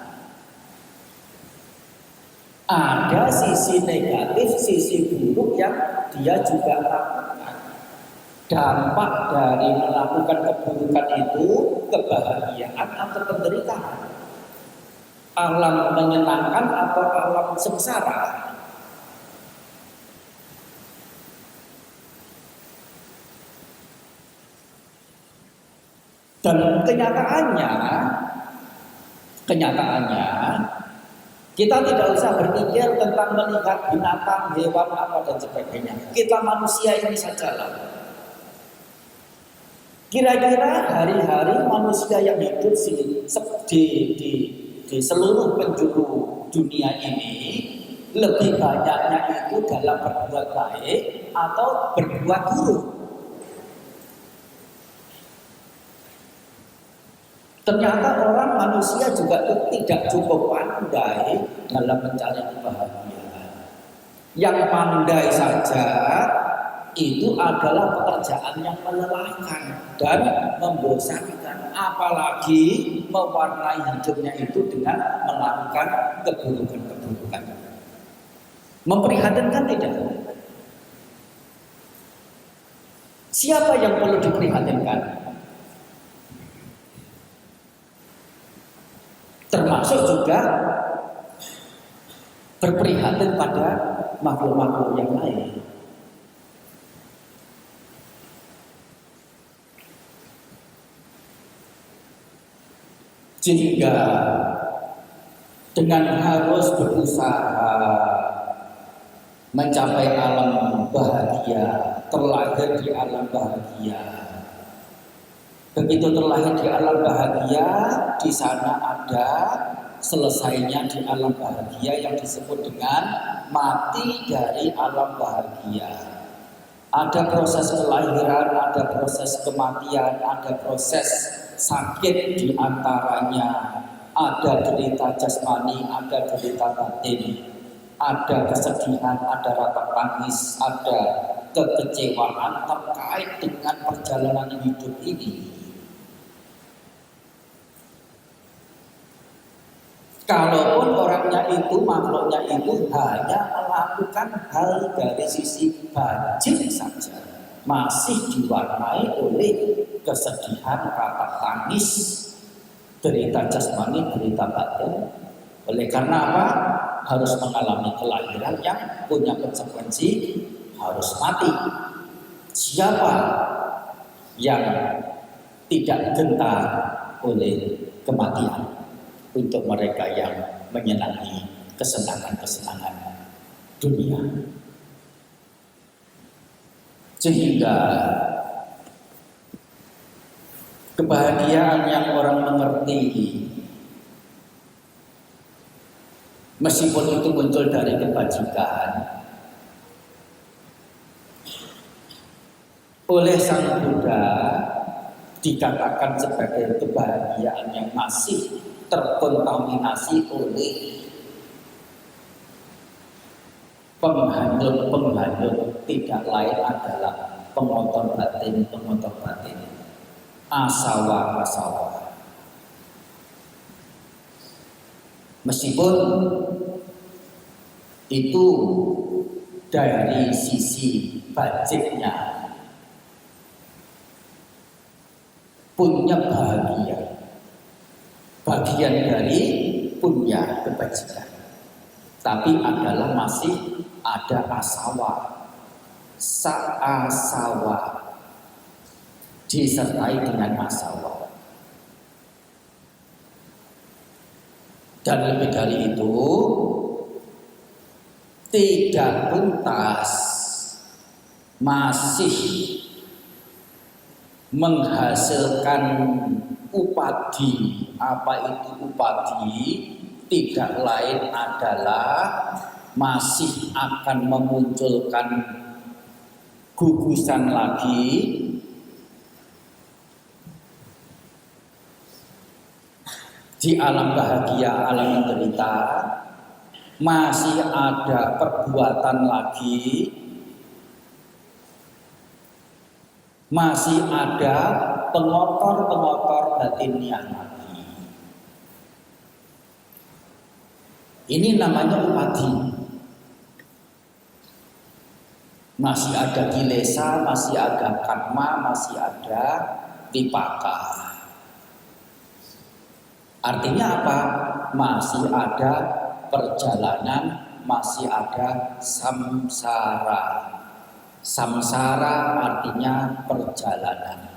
Ada sisi negatif, sisi buruk yang dia juga lakukan. Dampak dari melakukan keburukan itu kebahagiaan atau penderitaan, alam menyenangkan atau alam sengsara. Dan kenyataannya kita tidak usah berpikir tentang melihat binatang, hewan, apa dan sebagainya. Kita manusia ini sajalah. Kira-kira hari-hari manusia yang hidup di seluruh penjuru dunia ini, lebih banyaknya itu dalam berbuat baik atau berbuat buruk. Ternyata orang manusia juga tidak cukup pandai dalam mencari kebahagiaan. Yang pandai saja itu adalah pekerjaan yang melelahkan dan membosankan, apalagi mewarnai hidupnya itu dengan melakukan keburukan-keburukan. Memprihatinkan tidak? Siapa yang perlu diprihatinkan? Termasuk juga berprihatin pada makhluk-makhluk yang lain. Sehingga dengan harus berusaha mencapai alam bahagia, terlahir di alam bahagia. Begitu terlahir di alam bahagia, di sana ada selesainya di alam bahagia yang disebut dengan mati dari alam bahagia. Ada proses kelahiran, ada proses kematian, ada proses sakit di antaranya, ada derita jasmani, ada derita batin, ada kesedihan, ada rasa tangis, ada kekecewaan terkait dengan perjalanan hidup ini. Kalaupun orangnya itu, makhluknya itu hanya melakukan hal dari sisi batin saja, masih diwarnai oleh kesedihan, rasa tangis, derita jasmani, derita batin. Oleh karena apa? Harus mengalami kelahiran yang punya konsekuensi, harus mati. Siapa yang tidak gentar oleh kematian? Untuk mereka yang menyenangi kesenangan-kesenangan dunia. Sehingga kebahagiaan yang orang mengerti, meskipun itu muncul dari kebajikan, oleh Sang Buddha dikatakan sebagai kebahagiaan yang masih terkontaminasi oleh penghanyut tidak lain adalah pengotor batin, asawa. Meskipun itu dari sisi budgetnya punya bagian dari punya kebajikan, tapi adalah masih ada asawa, disertai dengan asawa. Dan lebih dari itu, tidak tuntas masih menghasilkan upadi. Apa itu upadi? Tidak lain adalah masih akan memunculkan gugusan lagi di alam bahagia, alam menderita. Masih ada perbuatan lagi, masih ada pengotor batinnya lagi. Ini namanya upadi. Masih ada kilesa, masih ada karma, masih ada vipaka. Artinya apa? Masih ada perjalanan, masih ada samsara. Samsara artinya perjalanan.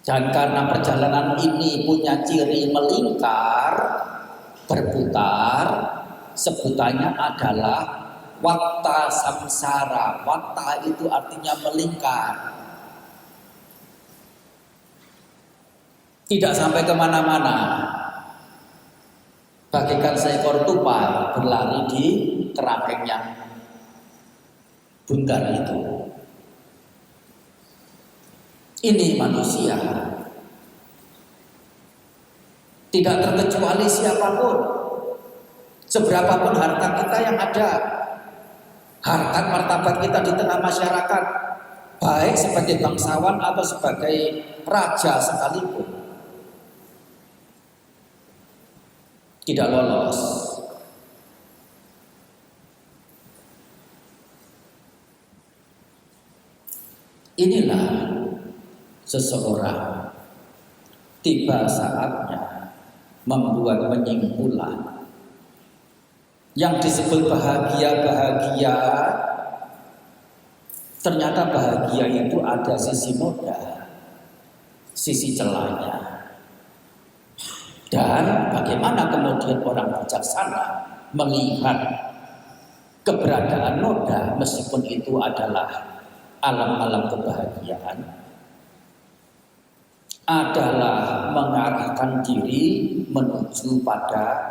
Dan karena perjalanan ini punya ciri melingkar, berputar, sebutannya adalah watta samsara. Watta itu artinya melingkar, tidak sampai kemana-mana, bagaikan seekor tupai berlari di kerangkeng yang bundar itu. Ini manusia, tidak terkecuali siapapun, seberapapun harta kita yang ada, harkat martabat kita di tengah masyarakat, baik sebagai bangsawan atau sebagai raja sekalipun, tidak lolos. Inilah seseorang tiba saatnya membuat penyimpulan. Yang disebut bahagia, ternyata bahagia itu ada sisi noda, sisi celahnya. Dan bagaimana kemudian orang bijaksana melihat keberadaan noda, meskipun itu adalah alam-alam kebahagiaan, adalah mengarahkan diri menuju pada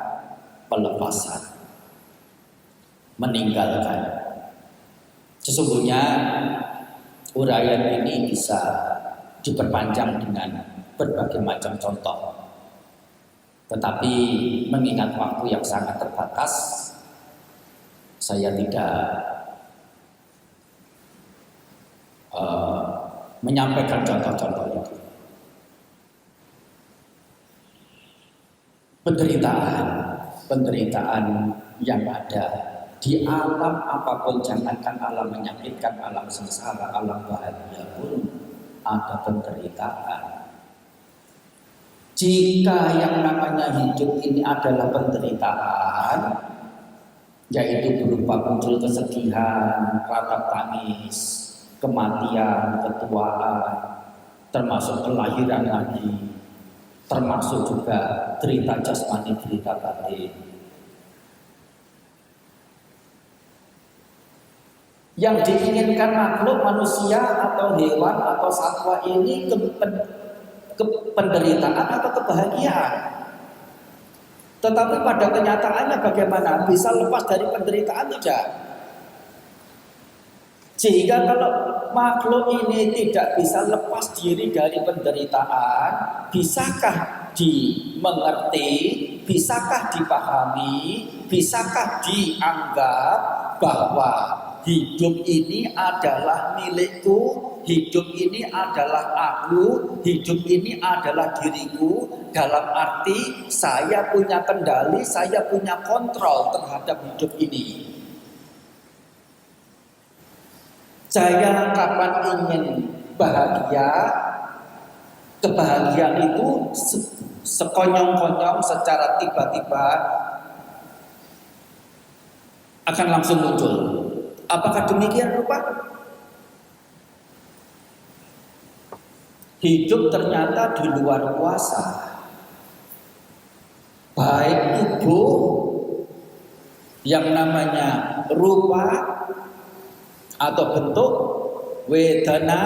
pelepasan, meninggalkan. Sesungguhnya uraian ini bisa diperpanjang dengan berbagai macam contoh, tetapi mengingat waktu yang sangat terbatas, Saya tidak menyampaikan contoh-contoh itu. Penderitaan yang ada di alam apapun, jangankan alam menyakitkan, alam sengsara, alam bahagia pun ada penderitaan. Jika yang namanya hidup ini adalah penderitaan, yaitu berupa muncul kesedihan, ratap tangis, kematian, ketuaan, termasuk kelahiran lagi, termasuk juga derita jasmani, derita batin. Yang diinginkan makhluk manusia atau hewan atau satwa ini penderitaan atau kebahagiaan. Tetapi pada kenyataannya bagaimana? Bisa lepas dari penderitaan tidak? Sehingga kalau makhluk ini tidak bisa lepas diri dari penderitaan, bisakah dimengerti, bisakah dipahami, bisakah dianggap bahwa hidup ini adalah milikku, hidup ini adalah aku, hidup ini adalah diriku, dalam arti saya punya kendali, saya punya kontrol terhadap hidup ini. Saya kapan ingin bahagia, kebahagiaan itu sekonyong-konyong secara tiba-tiba akan langsung muncul. Apakah demikian rupa? Hidup ternyata di luar kuasa. Baik tubuh yang namanya rupa atau bentuk, wedana,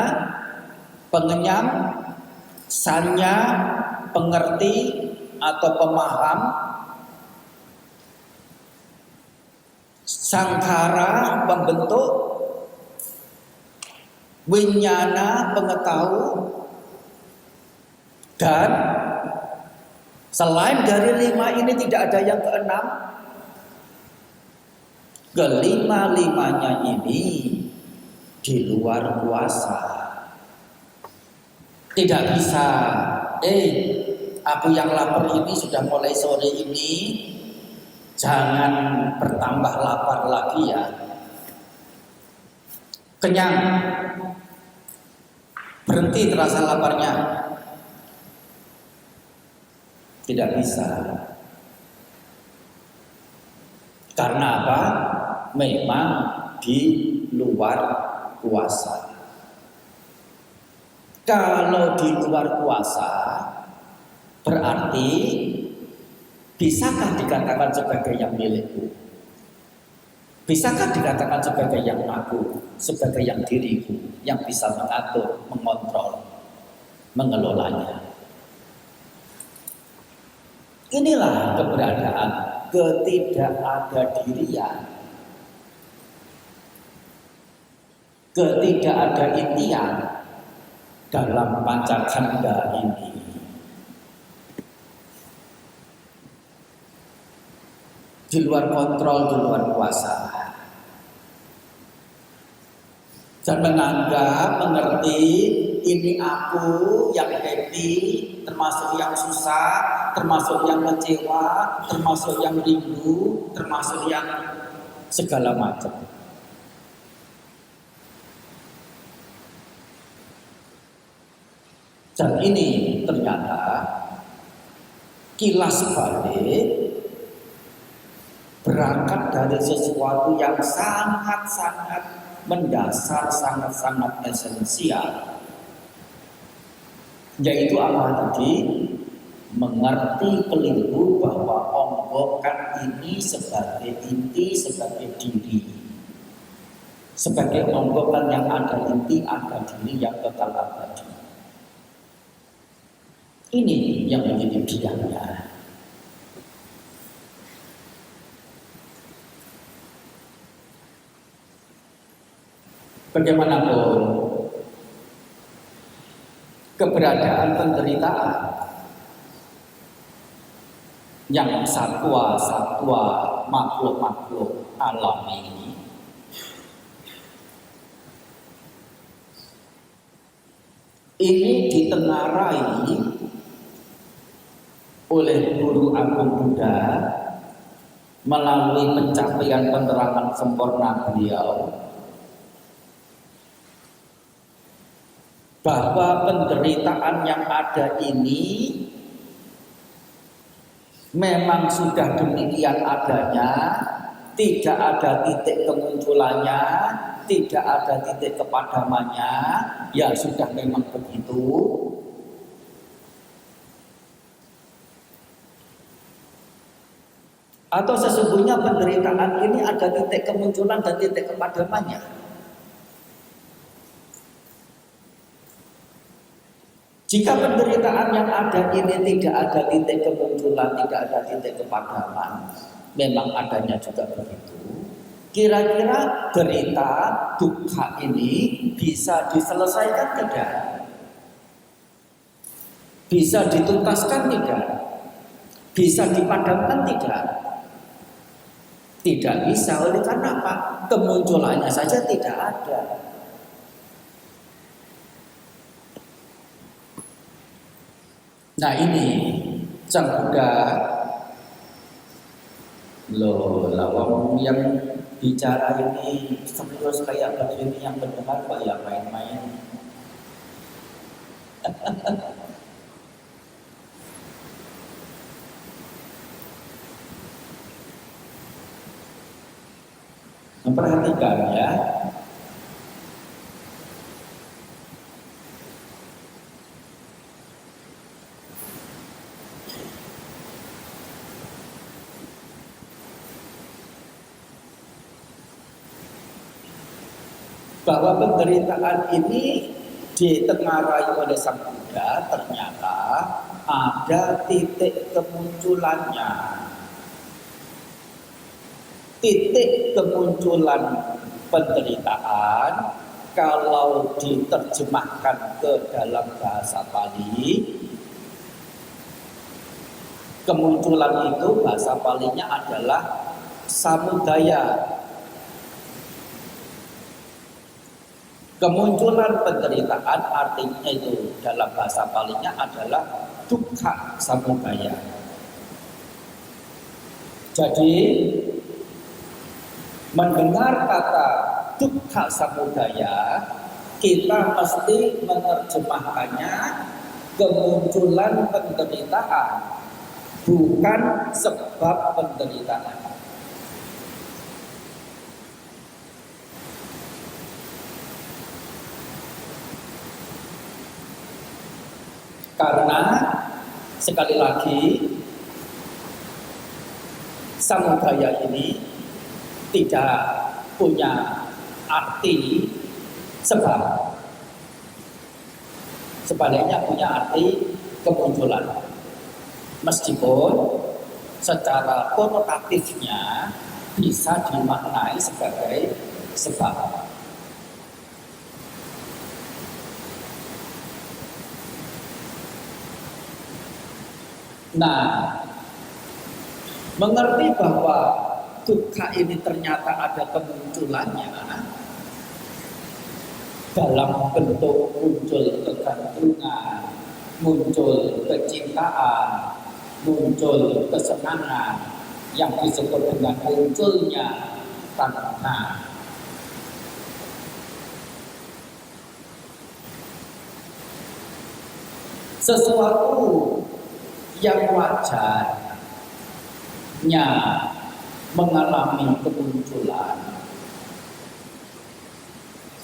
pengenyam, sanya, pengerti atau pemaham, sangkara, pembentuk, winyana, pengetahuan, dan selain dari 5 ini tidak ada yang keenam. Kelima-limanya ini di luar kuasa. Tidak bisa, aku yang lapar ini sudah mulai sore ini, jangan bertambah lapar lagi ya. Kenyang, berhenti terasa laparnya. Tidak bisa. Karena apa? Memang di luar kuasa. Kalau di luar kuasa, berarti bisakah dikatakan sebagai yang milikku? Bisakah dikatakan sebagai yang aku, sebagai yang diriku, yang bisa mengatur, mengontrol, mengelolanya? Inilah keberadaan ketidakadadirian, ketidakadaintian dalam pancakanda ini. Di luar kontrol, di luar kuasa. Dan menganggap, mengerti, ini aku yang happy, termasuk yang susah, termasuk yang kecewa, termasuk yang rindu, termasuk yang segala macam. Dan ini ternyata kilas balik berangkat dari sesuatu yang sangat-sangat mendasar, sangat-sangat esensial, yaitu apa tadi? Mengerti keliru bahwa onggokan ini sebagai inti, sebagai diri, sebagai onggokan yang ada inti, ada diri yang kekal abadi. Ini yang menjadi bidangnya. Bagaimanapun keberadaan penderitaan yang satwa-satwa makhluk-makhluk alam ini ditengarai oleh Guru Agung Buddha melalui pencapaian penerangan sempurna beliau bahwa penderitaan yang ada ini memang sudah demikian adanya, tidak ada titik kemunculannya, tidak ada titik kepadamannya, ya sudah memang begitu. Atau sesungguhnya penderitaan ini ada titik kemunculan dan titik kepadamannya. Jika penderitaan yang ada ini tidak ada titik kemunculan, tidak ada titik kepadaman, memang adanya juga begitu. Kira-kira derita, dukkha ini bisa diselesaikan tidak? Bisa dituntaskan tidak? Bisa dipadamkan tidak? Tidak bisa. Oleh karena apa? Kemunculannya saja tidak ada. Nah ini Sang Buddha loh, lawang yang bicara ini serius kayak begini, yang mendengar kok ya main-main. Memperhatikan ya. Bahwa penderitaan ini ditengarai oleh Sang Buddha ternyata ada titik kemunculannya. Titik kemunculan penderitaan kalau diterjemahkan ke dalam bahasa Pali, kemunculan itu bahasa Palinya adalah samudaya. Kemunculan penderitaan artinya itu dalam bahasa Palinya adalah dukkha samudaya. Jadi mendengar kata dukkha samudaya, kita mesti menerjemahkannya kemunculan penderitaan, bukan sebab penderitaan. Karena sekali lagi samudaya ini tidak punya arti sebab, sebaliknya punya arti kemunculan. Meskipun secara konotatifnya bisa dimaknai sebagai sebab. Nah, mengerti bahwa dukkha ini ternyata ada kemunculannya dalam bentuk muncul kegantungan, muncul kecintaan, muncul kesenangan yang disebut dengan munculnya tanha. Sesuatu yang wajarnya mengalami kemunculan,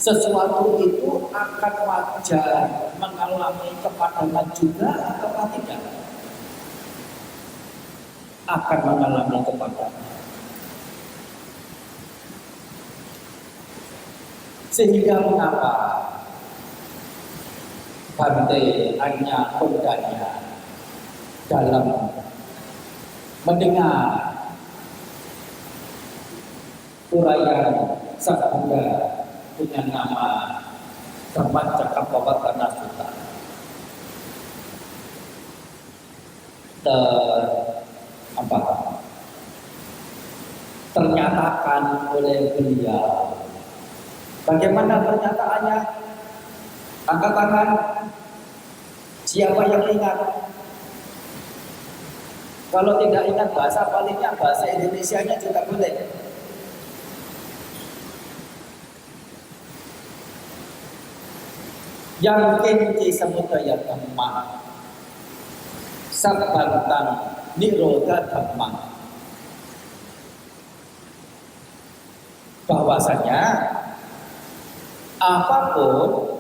sesuatu itu akan wajar mengalami kepadaman juga atau tidak? Akan mengalami kepadaman. Sehingga mengapa Bante Anya Kondanya dalam mendengar uraian Sang Buddha dengan nama Dhammacakkappavattana Sutta, ternyatakan oleh beliau. Bagaimana pernyataannya? Angkat tangan. Siapa yang ingat? Kalau tidak ingat bahasa palingnya, bahasa Indonesianya juga boleh. Yang kinci samudaya dhamma sabbantang nirodha dhamma. Bahwasanya apapun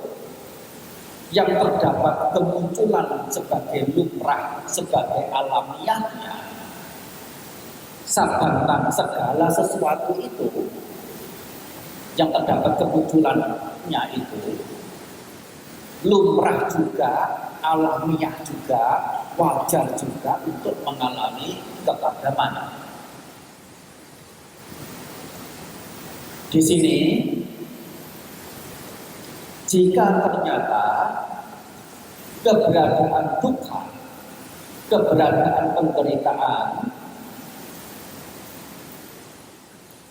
yang terdapat kemunculan sebagai lumrah, sebagai alamiahnya, sabantang segala sesuatu itu yang terdapat kemunculannya itu lumrah juga, alamiah juga, wajar juga untuk mengalami kepadaman. Di sini, jika ternyata keberadaan dukkha, keberadaan penderitaan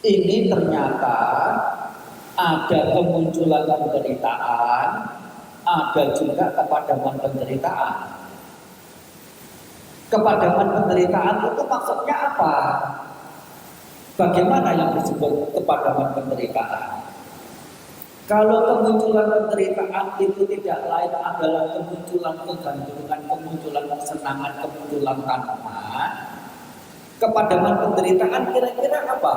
ini ternyata ada kemunculan penderitaan, ada juga kepadaman penderitaan. Kepadaman penderitaan itu maksudnya apa? Bagaimana yang disebut kepadaman penderitaan? Kalau kemunculan penderitaan itu tidak lain adalah kemunculan kegantungan, kemunculan kesenangan, kemunculan tanpa, kepadaman penderitaan kira-kira apa?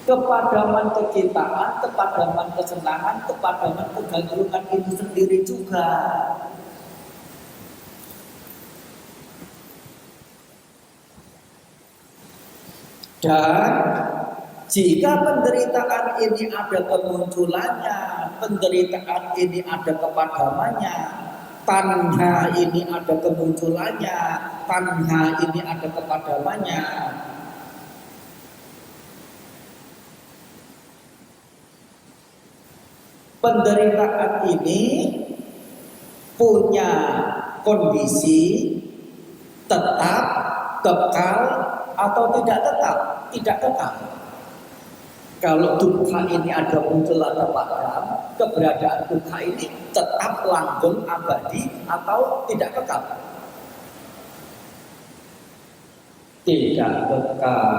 Kepadaman kecintaan, kepadaman kesenangan, kepadaman kegantungan itu sendiri juga. Dan jika penderitaan ini ada kemunculannya, penderitaan ini ada kepadamannya, tanha ini ada kemunculannya, tanha ini ada kepadamannya, penderitaan ini punya kondisi tetap, kekal, atau tidak tetap? Tidak kekal. Kalau dukkha ini ada muncul atau padam, keberadaan dukkha ini tetap langgeng abadi atau tidak kekal? Tidak kekal.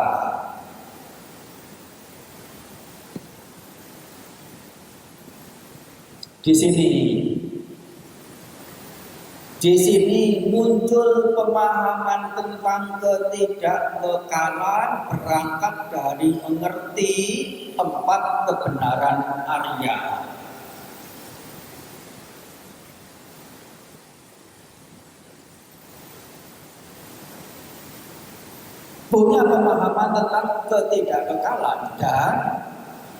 Di sini muncul pemahaman tentang ketidakkekalan berangkat dari mengerti empat kebenaran Arya. Punya pemahaman tentang ketidakkekalan dan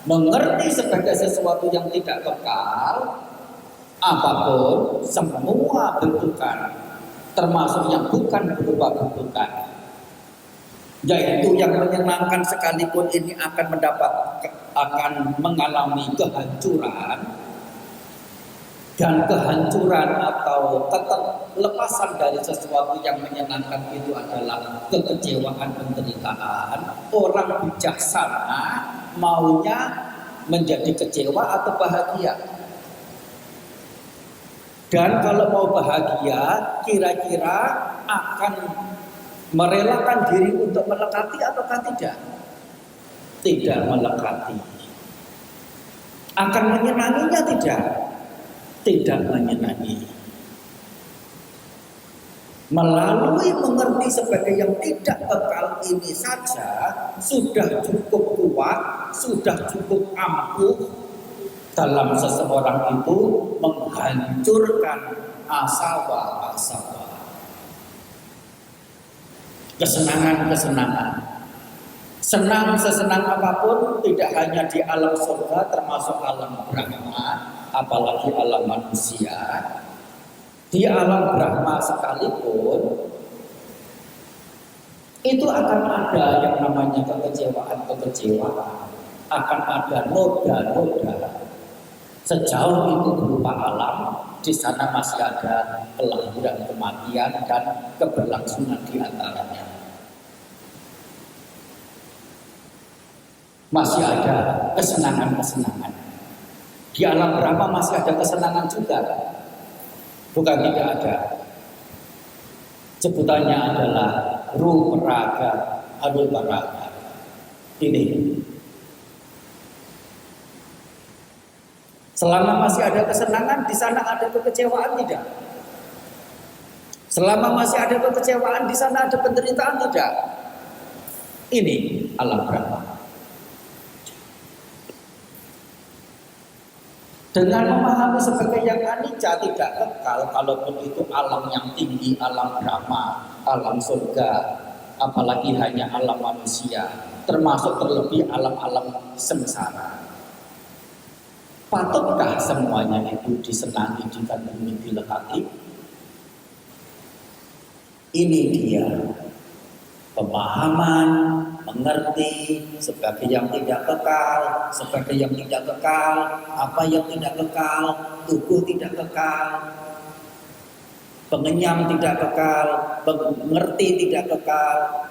mengerti sebagai sesuatu yang tidak kekal. Apapun, semua bentukan, termasuk yang bukan berupa bentukan, yaitu yang menyenangkan sekalipun ini akan mengalami kehancuran, dan kehancuran atau lepasan dari sesuatu yang menyenangkan itu adalah kekecewaan, penderitaan. Orang bijaksana maunya menjadi kecewa atau bahagia. Dan kalau mau bahagia, kira-kira akan merelakan diri untuk melekati ataukah tidak? Tidak melekati. Akan menyenanginya tidak? Tidak menyenangi. Melalui mengerti sebagai yang tidak kekal ini saja sudah cukup kuat, sudah cukup ampuh dalam seseorang itu menghancurkan asawa-asawa, kesenangan-kesenangan. Senang sesenang apapun tidak hanya di alam surga, termasuk alam Brahma, apalagi alam manusia. Di alam Brahma sekalipun itu akan ada yang namanya kekecewaan, akan ada noda-noda. Sejauh itu berupa alam, di sana masih ada kelahiran, kematian, dan keberlangsungan di antaranya. Masih ada kesenangan-kesenangan. Di alam Brahma masih ada kesenangan juga. Bukan tidak ada. Sebutannya adalah rupa raga, arupa raga. Ini. Selama masih ada kesenangan, di sana ada kekecewaan tidak? Selama masih ada kekecewaan, di sana ada penderitaan tidak? Ini alam Brahma. Dengan memahami sebagai yang anicca tidak kekal, kalaupun itu alam yang tinggi, alam Brahma, alam surga, apalagi hanya alam manusia, termasuk terlebih alam-alam sengsara. Patutkah semuanya itu disenangi, dikagumi, dilekati? Ini dia pemahaman, mengerti sebagai yang tidak kekal, sebagai yang tidak kekal, apa yang tidak kekal, tubuh tidak kekal, pengenyam tidak kekal, mengerti tidak kekal,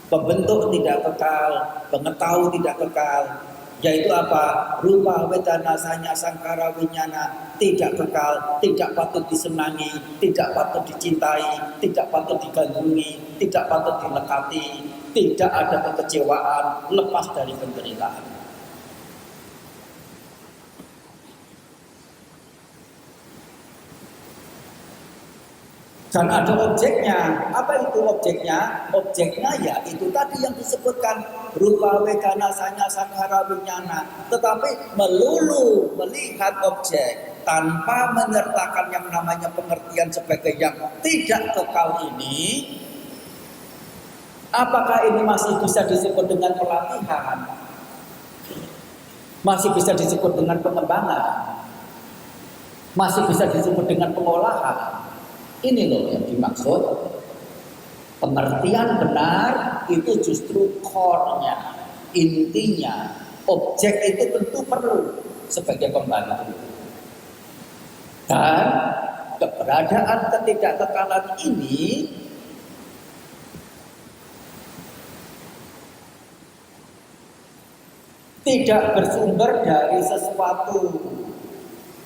pembentuk tidak kekal, pengetahui tidak kekal, yaitu apa? Rupa, wedana, sanya, sangkara, winyana tidak kekal, tidak patut disenangi, tidak patut dicintai, tidak patut digandrungi, tidak patut dilekati, tidak ada kekecewaan, lepas dari penderitaan. Dan ada objeknya. Apa itu objeknya? Objeknya ya itu tadi yang disebutkan rupa, wedana, sanya, sangkara, winyana. Tetapi melulu melihat objek tanpa menyertakan yang namanya pengertian sebagai yang tidak kekal ini, apakah ini masih bisa disebut dengan pelatihan? Masih bisa disebut dengan pengembangan? Masih bisa disebut dengan pengolahan? Ini loh yang dimaksud. Pengertian benar itu justru core-nya, intinya. Objek itu tentu perlu sebagai pembantu. Dan keberadaan ketidakkekalan ini tidak bersumber dari sesuatu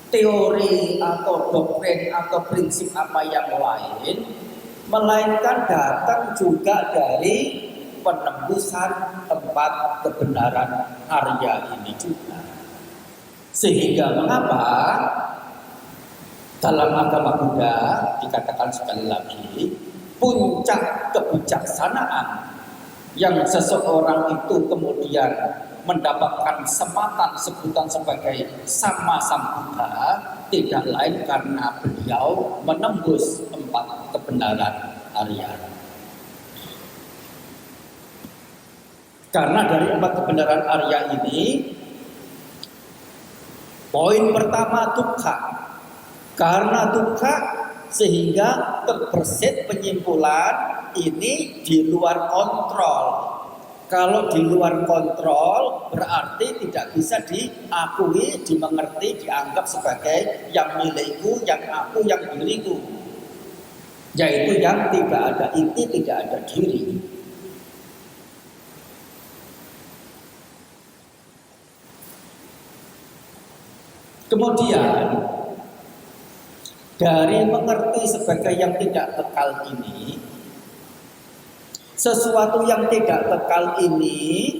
teori atau doktrin atau prinsip apa yang lain, melainkan datang juga dari penembusan tempat kebenaran Arya ini juga. Sehingga mengapa dalam agama Buddha dikatakan sekali lagi, puncak kebijaksanaan yang seseorang itu kemudian mendapatkan sematan sebutan sebagai Sama Sambuddha tidak lain karena beliau menembus empat kebenaran Arya. Karena dari empat kebenaran Arya ini, poin pertama dukkha. Karena dukkha sehingga terbersit penyimpulan ini di luar kontrol. Kalau di luar kontrol berarti tidak bisa diakui, dimengerti, dianggap sebagai yang milikku, yang aku, yang diriku. Yaitu yang tidak ada inti, tidak ada diri. Kemudian dari mengerti sebagai yang tidak kekal ini, sesuatu yang tidak kekal ini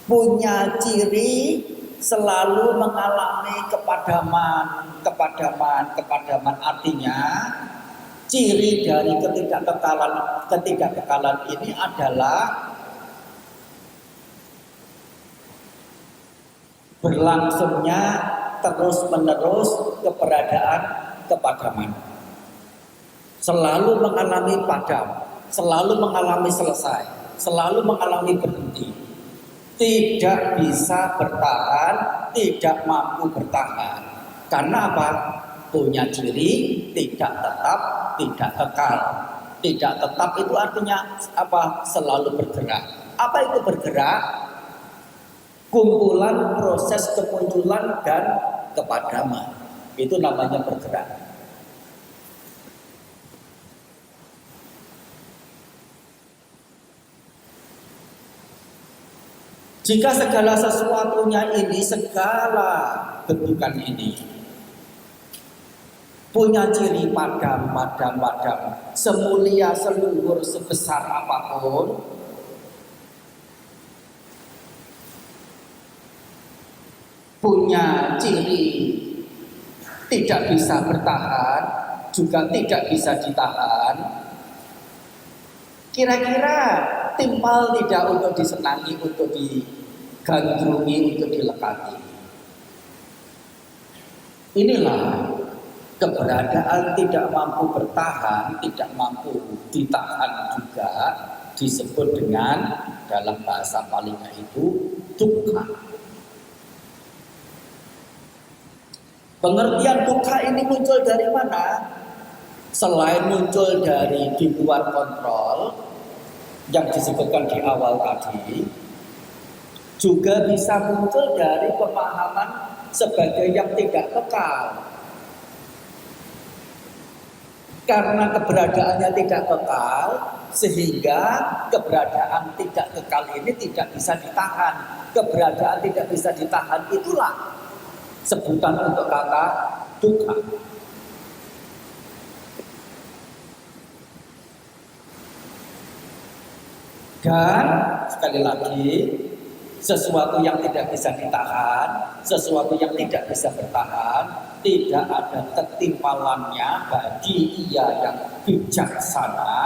punya ciri selalu mengalami kepadaman. Kepadaman artinya ciri dari ketidakkekalan ini adalah berlangsungnya terus-menerus keberadaan kepadaman. Selalu mengalami padam, selalu mengalami selesai, selalu mengalami berhenti. Tidak bisa bertahan, tidak mampu bertahan. Karena apa? Punya ciri tidak tetap, tidak kekal. Tidak tetap itu artinya apa? Selalu bergerak. Apa itu bergerak? Kumpulan proses kemunculan dan kepadaman. Itu namanya bergerak. Jika segala sesuatunya ini, segala bentukan ini punya ciri padam, semulia, seluhur, sebesar apapun, punya ciri tidak bisa bertahan, juga tidak bisa ditahan. Kira-kira timpal tidak untuk disenangi, untuk digandrungi, untuk dilekati. Inilah keberadaan tidak mampu bertahan, tidak mampu ditahan juga disebut dengan dalam bahasa palingnya itu dukkha. Pengertian dukkha ini muncul dari mana? Selain muncul dari di luar kontrol yang disebutkan di awal tadi, juga bisa muncul dari pemahaman sebagai yang tidak kekal. Karena keberadaannya tidak kekal, sehingga keberadaan tidak kekal ini tidak bisa ditahan. Keberadaan tidak bisa ditahan itulah sebutan untuk kata dukkha. Dan sekali lagi, sesuatu yang tidak bisa ditahan, sesuatu yang tidak bisa bertahan, tidak ada ketimpalannya bagi ia yang bijaksana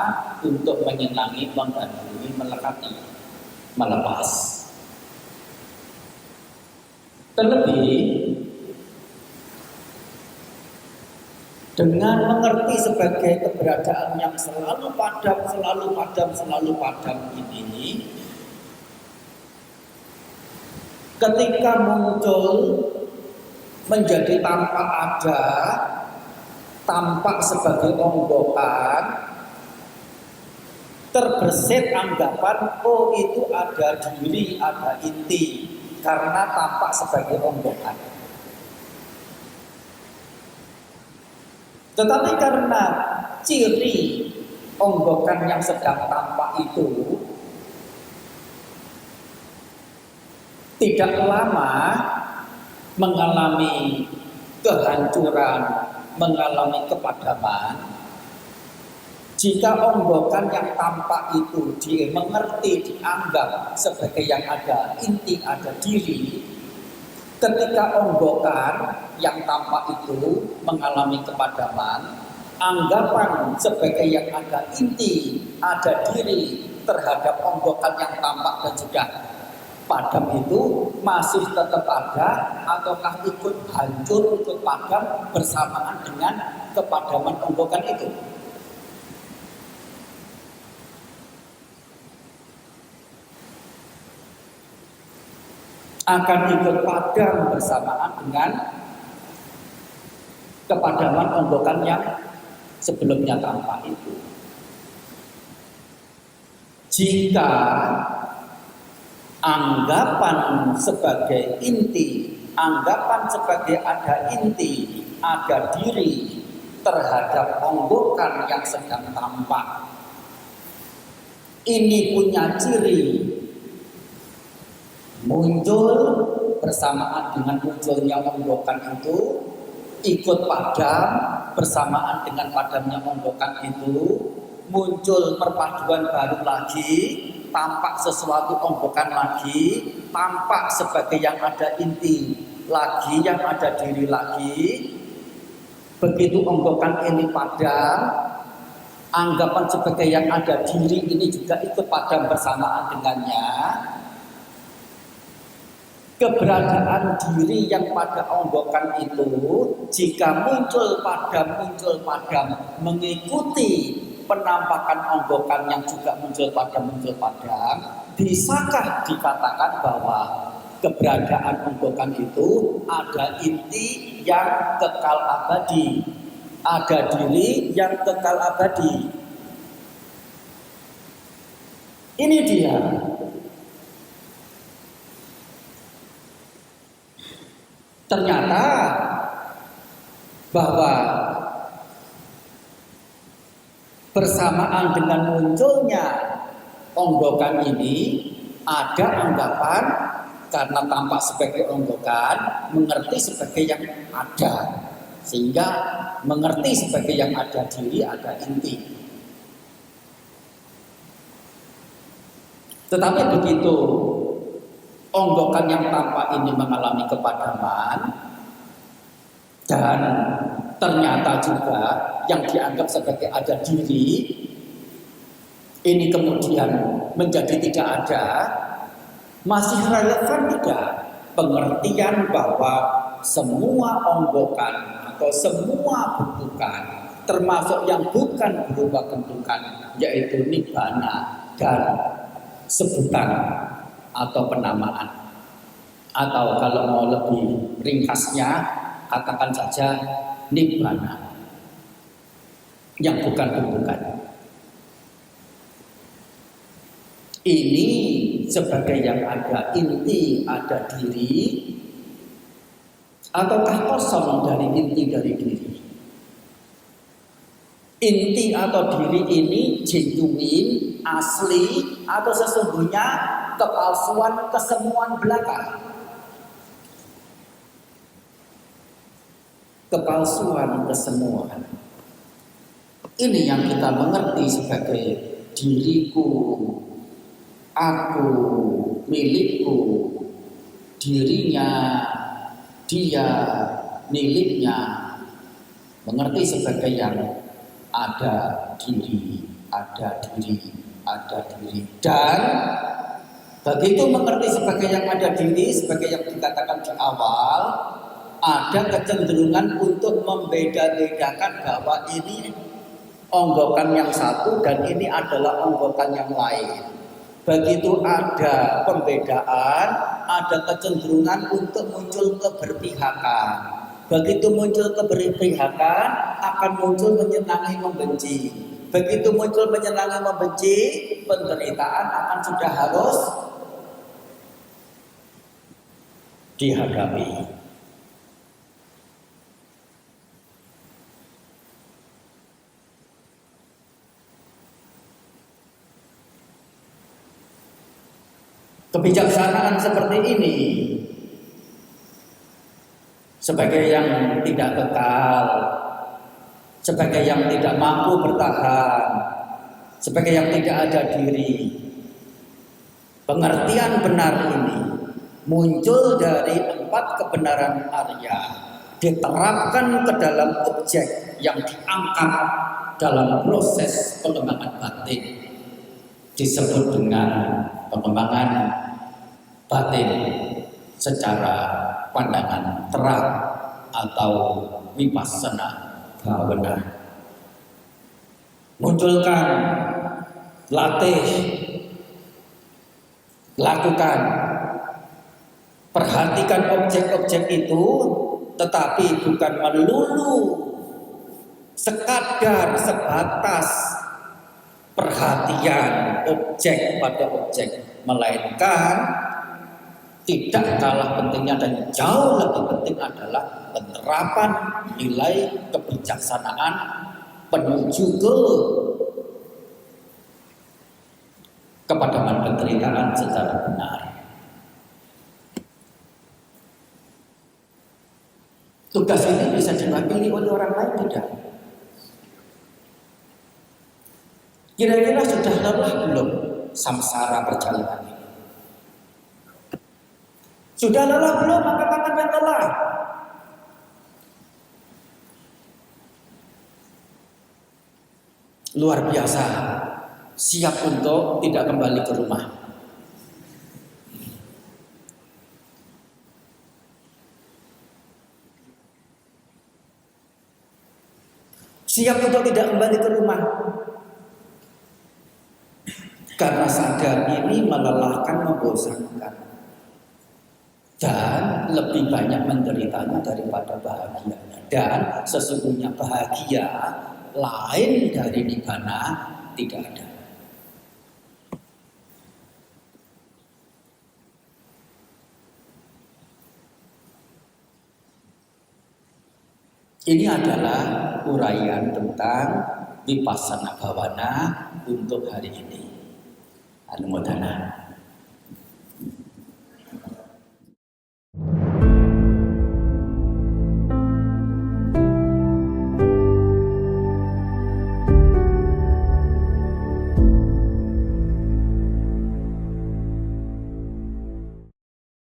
untuk menyenangi, menggandrungi, melekati, melepas. Terlebih dengan mengerti sebagai keberadaan yang selalu padam ini, ketika muncul menjadi tanpa ada, tampak sebagai onggokan, terbersit anggapan oh itu ada diri, ada inti, karena tampak sebagai onggokan. Tetapi karena ciri onggokan yang sedang tampak itu tidak lama mengalami kehancuran, mengalami kepadaman, jika onggokan yang tampak itu dimengerti, dianggap sebagai yang ada inti, ada diri, ketika onggokan yang tampak itu mengalami kepadaman, anggapan sebagai yang ada inti, ada diri terhadap onggokan yang tampak dan sudah padam itu masih tetap ada, ataukah ikut hancur, ikut padam bersamaan dengan kepadaman onggokan itu? Akan ikut padam bersamaan dengan kepadaman onggokan yang sebelumnya tampak itu. Jika anggapan sebagai inti, anggapan sebagai ada inti, ada diri terhadap onggokan yang sedang tampak, ini punya ciri muncul bersamaan dengan munculnya onggokan itu, ikut padam bersamaan dengan padamnya onggokan itu, muncul perpaduan baru lagi, tampak sesuatu onggokan lagi, tampak sebagai yang ada inti lagi, yang ada diri lagi. Begitu onggokan ini padam, anggapan sebagai yang ada diri ini juga ikut padam bersamaan dengannya. Keberadaan diri yang pada onggokan itu, jika muncul padam mengikuti penampakan onggokan yang juga muncul padam, bisakah dikatakan bahwa keberadaan onggokan itu ada inti yang kekal abadi, ada diri yang kekal abadi? Ini dia. Ternyata bahwa bersamaan dengan munculnya onggokan ini, Ada anggapan karena tampak sebagai onggokan, mengerti sebagai yang ada. Sehingga mengerti sebagai yang ada diri, ada inti. Tetapi begitu onggokan yang tampak ini mengalami kepadaman, dan ternyata juga yang dianggap sebagai ada diri, ini kemudian menjadi tidak ada, masih relevan tidak pengertian bahwa semua onggokan atau semua bentukan, termasuk yang bukan berupa bentukan, yaitu nibbana dan sebutan atau penamaan, atau kalau mau lebih ringkasnya katakan saja nibbana yang bukan bentukan. Ini sebagai yang ada inti, ada diri, ataukah kosong dari inti dari diri? Inti atau diri ini genuine, asli, atau sesungguhnya kepalsuan, kesemuan belaka? Kepalsuan, kesemuan. Ini yang kita mengerti sebagai diriku, aku, milikku, dirinya, dia, miliknya. Mengerti sebagai yang ada diri, ada diri, ada diri. Dan begitu mengerti sebagai yang ada diri, sebagai yang dikatakan di awal, ada kecenderungan untuk membeda-bedakan bahwa ini onggokan yang satu dan ini adalah onggokan yang lain. Begitu ada pembedaan, ada kecenderungan untuk muncul keberpihakan. Begitu muncul keberpihakan, akan muncul menyenangi membenci. Begitu muncul menyenangi membenci, penderitaan akan sudah harus dihadapi. Kebijaksanaan seperti ini sebagai yang tidak kekal, sebagai yang tidak mampu bertahan, sebagai yang tidak ada diri. Pengertian benar ini muncul dari 4 kebenaran Arya, diterapkan ke dalam objek yang diangkat dalam proses pengembangan batin, disebut dengan pengembangan batin secara pandangan terang atau vipassana bhavana. Munculkan, latih, lakukan, perhatikan objek-objek itu, tetapi bukan melulu sekadar sebatas perhatian objek pada objek, melainkan tidak kalah pentingnya dan jauh lebih penting adalah penerapan nilai kebijaksanaan menuju ke kepadaman penderitaan secara benar. Tugas ini bisa diwakili oleh orang lain tidak? Kira-kira sudah lelah belum samsara perjalanan ini? Sudah lelah belum angkat tangan yang lelah? Luar biasa, siap untuk tidak kembali ke rumah. Siap untuk tidak kembali ke rumah. Karena sadar ini melelahkan, membosankan, dan lebih banyak menderitanya daripada bahagianya. Dan sesungguhnya bahagia lain dari nibbana tidak ada. Ini adalah uraian tentang vipassana bhavana untuk hari ini. Anumodana.